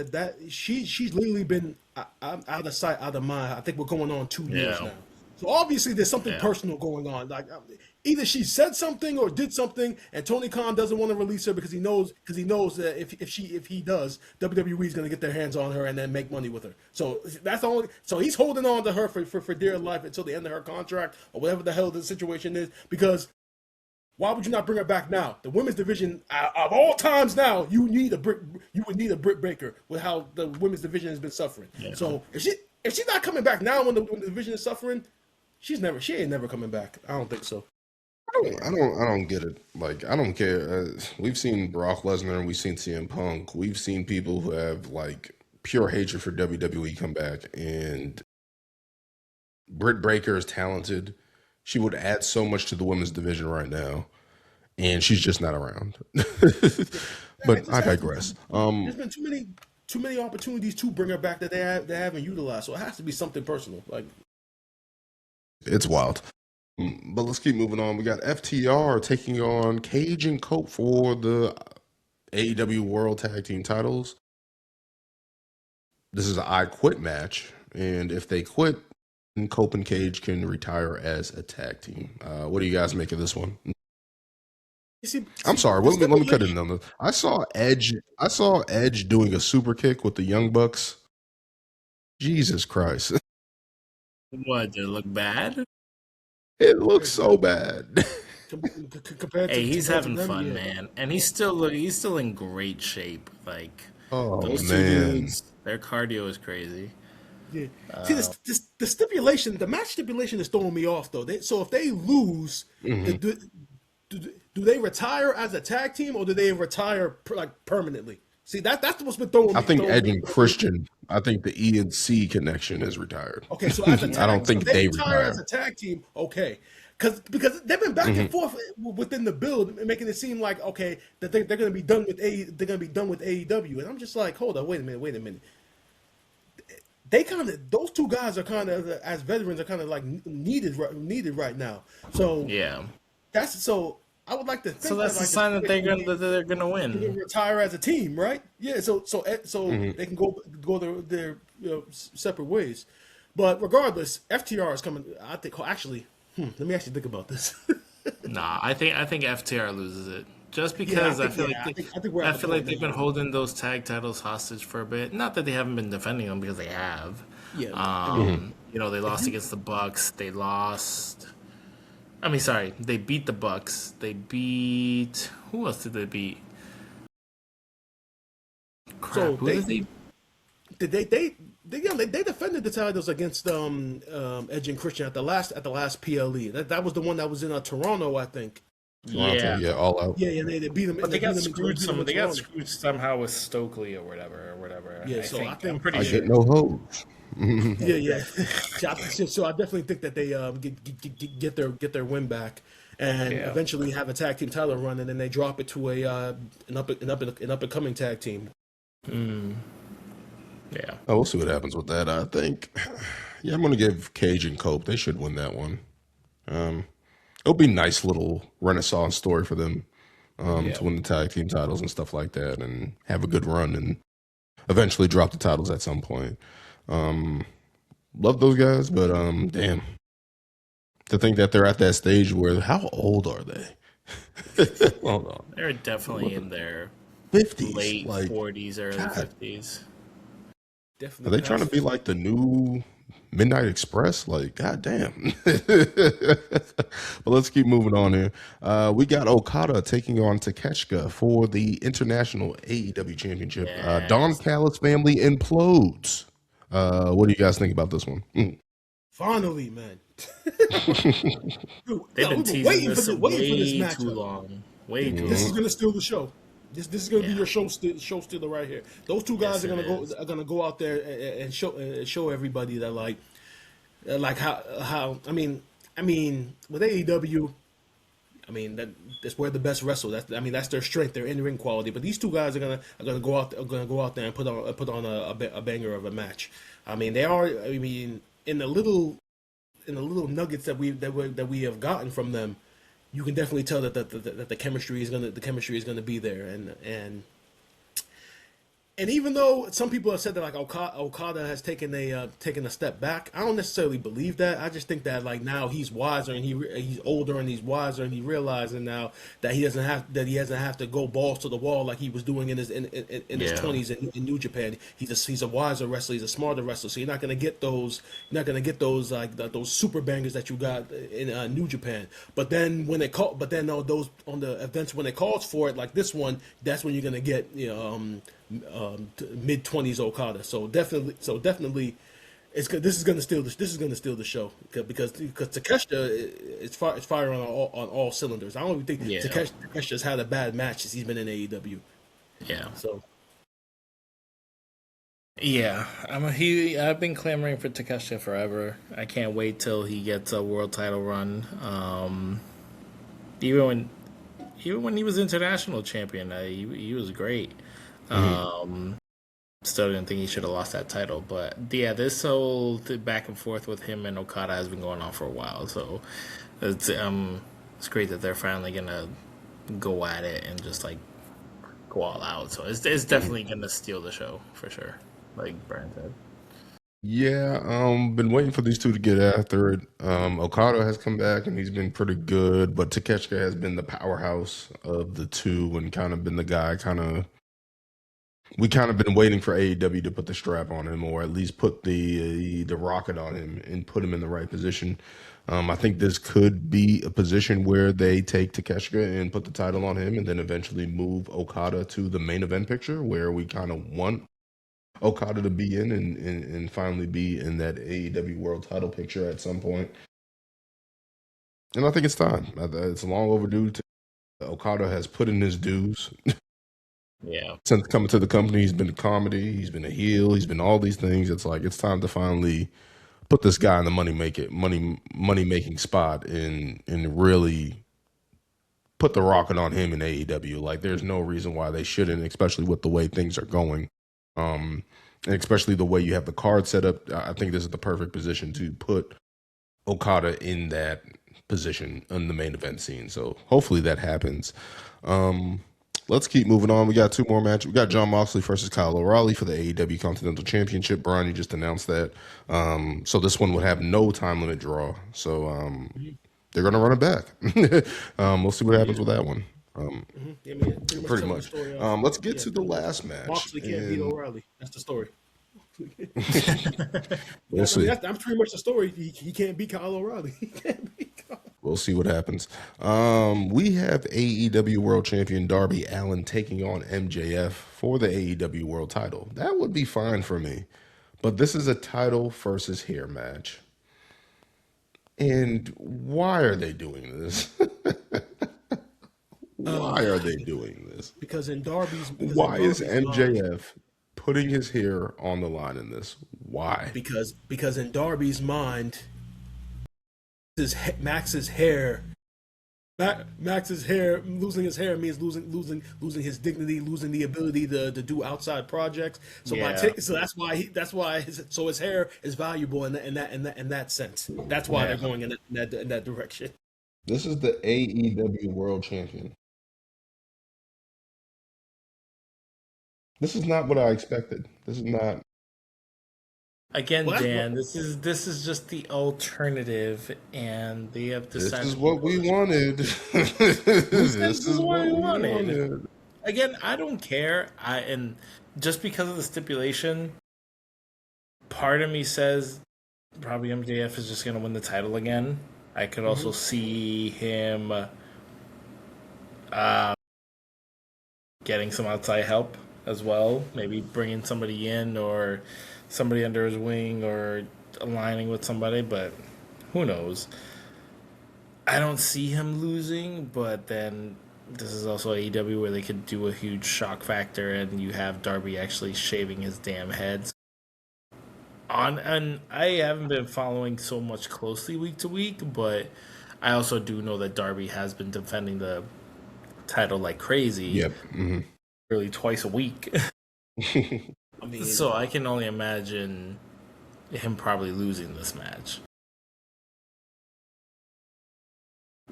she's literally been out of sight, out of mind. I think we're going on 2 years Yeah. now. So obviously there's something personal going on. Like either she said something or did something, and Tony Khan doesn't want to release her because he knows that if he does, WWE is going to get their hands on her and then make money with her. So that's the only. So he's holding on to her for dear life until the end of her contract or whatever the hell the situation is. Because why would you not bring her back now? The women's division of all times now, you would need a Britt Baker with how the women's division has been suffering. Yeah. So if she's not coming back now when the division is suffering, she ain't never coming back. I don't think so. I don't get it. Like, I don't care. We've seen Brock Lesnar and we've seen CM Punk. We've seen people who have like pure hatred for WWE come back, and Britt Baker is talented. She would add so much to the women's division right now, and she's just not around. But I digress. There's been too many opportunities to bring her back that they haven't utilized. So it has to be something personal. Like It's wild. But let's keep moving on. We got FTR taking on Cage and Cope for the AEW World Tag Team titles. This is an I Quit match, and if they quit, then Cope and Cage can retire as a tag team. What do you guys make of this one? I'm sorry. Let me cut in on this. I saw Edge doing a super kick with the Young Bucks. Jesus Christ! What, did it look bad? It looks so bad. Hey, he's having fun, man, and he's still in great shape. Like those two dudes, their cardio is crazy. Yeah. See, the stipulation, the match stipulation is throwing me off though. So if they lose, do they retire as a tag team or do they retire permanently? See, that's what's been throwing me. I think Edge and Christian. I think the E and C connection is retired. Okay, so as a tag, I don't think they retire as a tag team. Okay, because they've been back and forth within the build, making it seem like that they're going to be done with AEW, and I'm just like, hold on, wait a minute. They those two guys are kind of, as veterans, are kind of like needed right now. So yeah, I would like to think that's a sign that they're gonna win. Retire as a team, right? Yeah. So they can go their separate ways. But regardless, FTR is coming. I think actually, let me actually think about this. Nah, I think FTR loses it just because I feel like they've been holding those tag titles hostage for a bit. Not that they haven't been defending them, because they have. Yeah. They lost against the Bucks. They lost. They beat the Bucks. They beat, who else did they beat? Crap, who did they defended the titles against Edge and Christian at the last PLE. That was the one that was in Toronto, I think. Yeah, all out. Yeah, they beat them. But they got screwed. They got screwed somehow with Stokely or whatever. Yeah, I'm pretty sure. Get no hose. Yeah. So I definitely think that they get their win back, and eventually have a tag team title run, and then they drop it to an up and coming tag team. Yeah. We'll see what happens with that. I think, I'm going to give Cage and Cope. They should win that one. It'll be a nice little renaissance story for them to win the tag team titles and stuff like that, and have a good run, and eventually drop the titles at some point. Love those guys, but damn, to think that they're at that stage where, how old are they? Hold on, they're definitely in their 50s, late 40s, early 50s. Definitely. Are they trying to be like the new Midnight Express? Like, goddamn. But let's keep moving on here. We got Okada taking on Tekeska for the International AEW Championship. Yes. Don Callis family implodes. What do you guys think about this one? Finally, man. They've been teasing this way match too long. Way too long. This is gonna steal the show. This is gonna be your show stealer right here. Those two guys are gonna go out there and show everybody that like how I mean with AEW, that's where the best wrestle. That's their strength, their in ring quality. But these two guys are gonna go out there and put on a banger of a match. They are. In the little nuggets that we have gotten from them, you can definitely tell that the chemistry is gonna be there, and even though some people have said that like Okada has taken a step back, I don't necessarily believe that. I just think that like now he's wiser and he's older and he's wiser and he realizing now that he doesn't have to go balls to the wall like he was doing in his 20s in New Japan. He's a wiser wrestler. He's a smarter wrestler. So you're not gonna get those like those super bangers that you got in New Japan. But then those on the events when it calls for it like this one, that's when you're gonna get mid-20s Okada. So definitely, this is gonna steal the show because Tekeska is firing on all cylinders. I don't even think Takesha's had a bad match since he's been in AEW. Yeah. So Yeah, I've been clamoring for Tekeska forever. I can't wait till he gets a world title run. Even when even when he was international champion, he was great. Mhm. Still didn't think he should have lost that title, but yeah, this whole back and forth with him and Okada has been going on for a while. So it's great that they're finally gonna go at it and just like go all out. So it's definitely gonna steal the show for sure, like Brian said. Yeah, been waiting for these two to get after it. Okada has come back and he's been pretty good, but Takeshita has been the powerhouse of the two and kind of been the guy we kind of been waiting for AEW to put the strap on him or at least put the rocket on him and put him in the right position. I think this could be a position where they take Takeshita and put the title on him and then eventually move Okada to the main event picture where we kind of want Okada to be in and finally be in that AEW world title picture at some point. And I think it's time. It's long overdue. Okada has put in his dues. Yeah, Since coming to the company, he's been a comedy, he's been a heel, he's been all these things. It's like it's time to finally put this guy in the money making spot and really put the rocket on him in AEW. Like there's no reason why they shouldn't, especially with the way things are going. Um and especially the way you have the card set up. I think this is the perfect position to put Okada in that position in the main event scene. So hopefully that happens. Um Let's keep moving on. We got two more matches. We got John Moxley versus Kyle O'Reilly for the AEW Continental Championship. Brian, you just announced that. So this one would have no time limit draw. So they're going to run it back. We'll see what happens with that one. Yeah, man, pretty much Pretty telling the much. story of Let's get yeah, to the last match. Moxley can't beat And O'Reilly. That's the story. we'll see. That's pretty much the story. He can't beat Kyle O'Reilly. He can't beat Kyle. We'll see what happens. We have AEW World Champion Darby Allin taking on MJF for the AEW World title. That would be fine for me. But this is a title versus hair match. And why are they doing this? Why are they doing this? Because in Darby's Why is mind, MJF putting his hair on the line in this? Why? because in Darby's mind, Max's hair. Max's hair, losing his hair means losing his dignity, losing the ability to do outside projects. So Yeah. so that's why his hair is valuable in that sense. That's why they're going in that direction. This is the AEW World Champion. This is not what I expected. This is not. Again, Well, Dan, this is just the alternative, and they have This decided. is what we wanted. This This is what what we we wanted. wanted. Again, I don't care. And just because of the stipulation, part of me says probably MJF is just going to win the title again. I could also see him getting some outside help as well. Maybe bringing somebody in or somebody under his wing or aligning with somebody, but who knows? I don't see him losing, but then this is also AEW where they could do a huge shock factor and you have Darby actually shaving his damn head. And I haven't been following so much closely week to week, but I also do know that Darby has been defending the title like crazy, Yep. really twice a week. I mean, So I can only imagine him probably losing this match.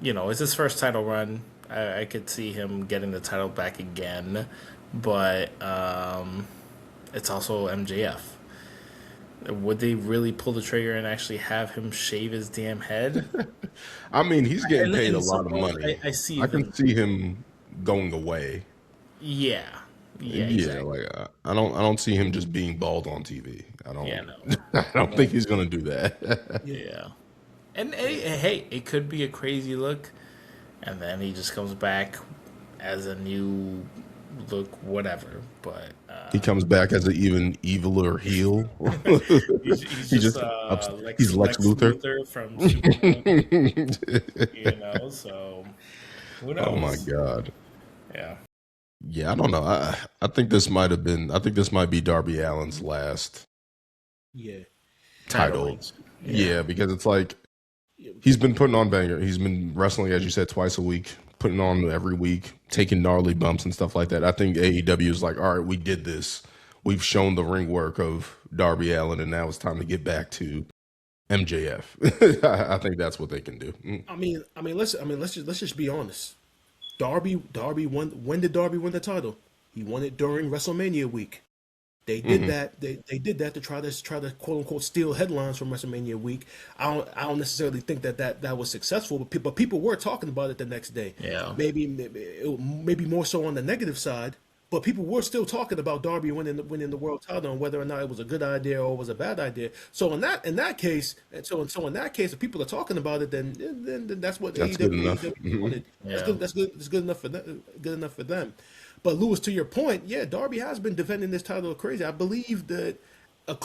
You know, it's his first title run. I could see him getting the title back again, but it's also MJF. Would they really pull the trigger and actually have him shave his damn head? I mean, he's getting paid a some lot of point, money. I see. I can see him going away. Yeah, Yeah, exactly. like I don't see him just being bald on TV. I don't. Yeah, no. I don't think he's gonna do that. Yeah. And hey, it could be a crazy look, and then he just comes back as a new look, whatever. But He comes back as an even eviler heel. he's He just he's Lex Luthor. from Superman, you know. So who knows? Oh my god. Yeah. Yeah, I don't know. I think this might have been. I think this might be Darby Allin's last Yeah. title. Yeah. Yeah, because it's like he's been putting on banger. He's been wrestling, as you said, twice a week, putting on every week, taking gnarly bumps and stuff like that. I think AEW is like, all right, we did this. We've shown the ring work of Darby Allin, and now it's time to get back to MJF. I think that's what they can do. Let's just be honest. Darby won. When did Darby win the title? He won it during WrestleMania week. They did that. They did that to try to quote unquote steal headlines from WrestleMania week. I don't necessarily think that was successful, but people were talking about it the next day. Yeah. Maybe more so on the negative side, but people were still talking about Darby winning the world title and whether or not it was a good idea or was a bad idea. So in that case, if people are talking about it, then that's what That's good enough. AEW wanted. Yeah. That's good. It's good enough for them. Good enough for them. But Lewis, to your point, yeah, Darby has been defending this title crazy. I believe that,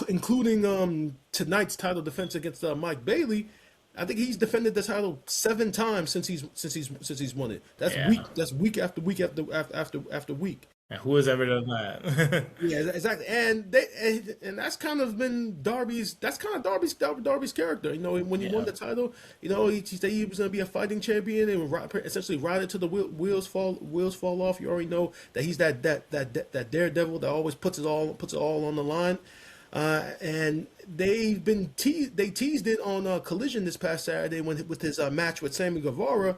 including tonight's title defense against Mike Bailey, I think he's defended the title 7 times since he's won it. That's Yeah. week. That's week after week after week. And who has ever done that? Yeah, exactly. And that's kind of been Darby's. That's kind of Darby's character. You know, when he won the title, you know, he said he was going to be a fighting champion and essentially ride it till the wheels fall off. You already know that he's that daredevil that always puts it all on the line. And they teased it on Collision this past Saturday with his match with Sammy Guevara.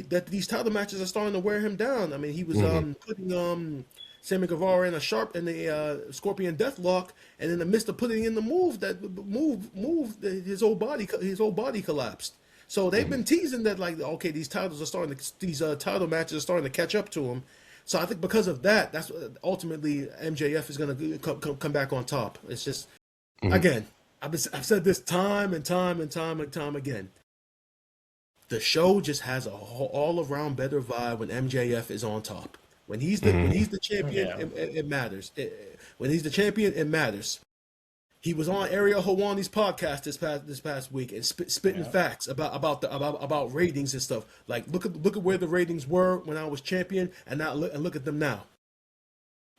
That these title matches are starting to wear him down. I mean, he was putting Sammy Guevara in a Scorpion Deathlock, and in the midst of putting in the move, his whole body collapsed. So they've been teasing that, like, okay, these title matches are starting to catch up to him. So I think because of that, that's ultimately MJF is going to come back on top. It's just, again, I've said this time and time again. The show just has a all around better vibe when MJF is on top. When he's the champion, it matters. When he's the champion, it matters. He was on Ariel Hawani's podcast this past week and spitting facts about ratings and stuff. Like look at where the ratings were when I was champion, and now look at them now.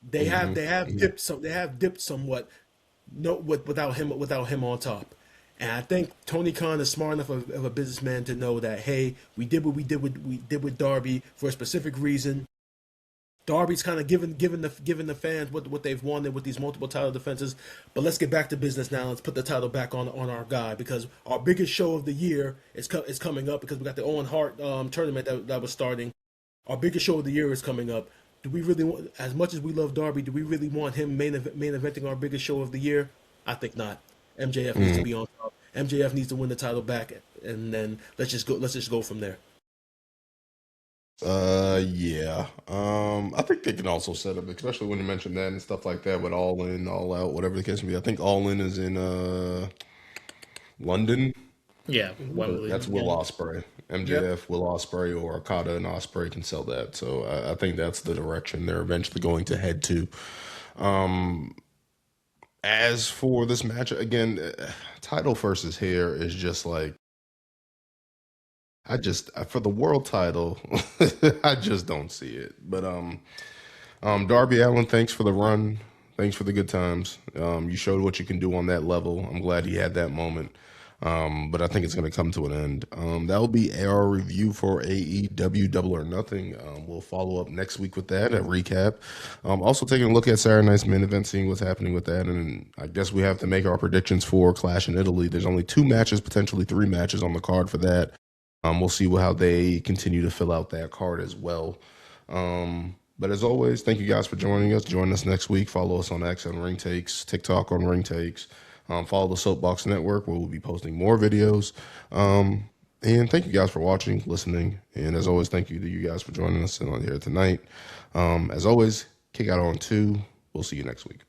They have dipped somewhat. No, without him on top. And I think Tony Khan is smart enough of a businessman to know that, hey, we did what we did with Darby for a specific reason. Darby's kind of giving the fans what they've wanted with these multiple title defenses. But let's get back to business now. Let's put the title back on our guy, because our biggest show of the year is coming up, because we got the Owen Hart tournament that was starting. Our biggest show of the year is coming up. Do we really want, as much as we love Darby, do we really want him main eventing our biggest show of the year? I think not. MJF needs to be on top. MJF needs to win the title back, and then let's just go from there. Yeah. I think they can also set up, especially when you mentioned that and stuff like that, with All In, All Out, whatever the case may be. I think All In is in London. Yeah, Wembley. That's Will Ospreay. MJF, Will Ospreay, or Okada and Ospreay can sell that. So I think that's the direction they're eventually going to head to. As for this match, again, title versus hair is just like, for the world title, I just don't see it. But Darby Allin, thanks for the run. Thanks for the good times. You showed what you can do on that level. I'm glad he had that moment. But I think it's going to come to an end. That will be our review for AEW Double or Nothing. We'll follow up next week with that, a recap. Also taking a look at Saturday night's main event, seeing what's happening with that. And I guess we have to make our predictions for Clash in Italy. There's only 2 matches, potentially 3 matches on the card for that. We'll see how they continue to fill out that card as well. But as always, thank you guys for joining us. Join us next week. Follow us on X on Ring Takes, TikTok on Ring Takes. Follow the Soapbox Network, where we'll be posting more videos. And thank you guys for watching, listening. And as always, thank you to you guys for joining us on here tonight. As always, kick out on 2. We'll see you next week.